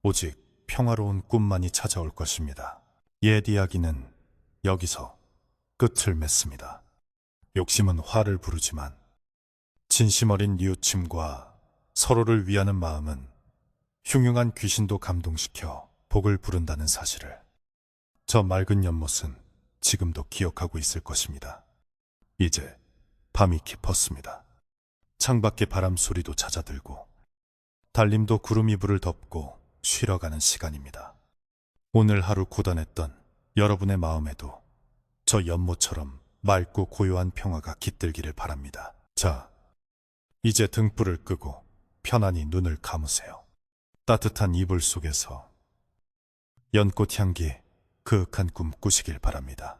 오직 평화로운 꿈만이 찾아올 것입니다. 옛 이야기는 여기서 끝을 맺습니다. 욕심은 화를 부르지만 진심 어린 뉘우침과 서로를 위하는 마음은 흉흉한 귀신도 감동시켜 복을 부른다는 사실을 저 맑은 연못은 지금도 기억하고 있을 것입니다. 이제 밤이 깊었습니다. 창밖에 바람 소리도 잦아들고 달림도 구름 이불을 덮고 쉬러 가는 시간입니다. 오늘 하루 고단했던 여러분의 마음에도 저 연못처럼 맑고 고요한 평화가 깃들기를 바랍니다. 자, 이제 등불을 끄고 편안히 눈을 감으세요. 따뜻한 이불 속에서 연꽃 향기 그윽한 꿈 꾸시길 바랍니다.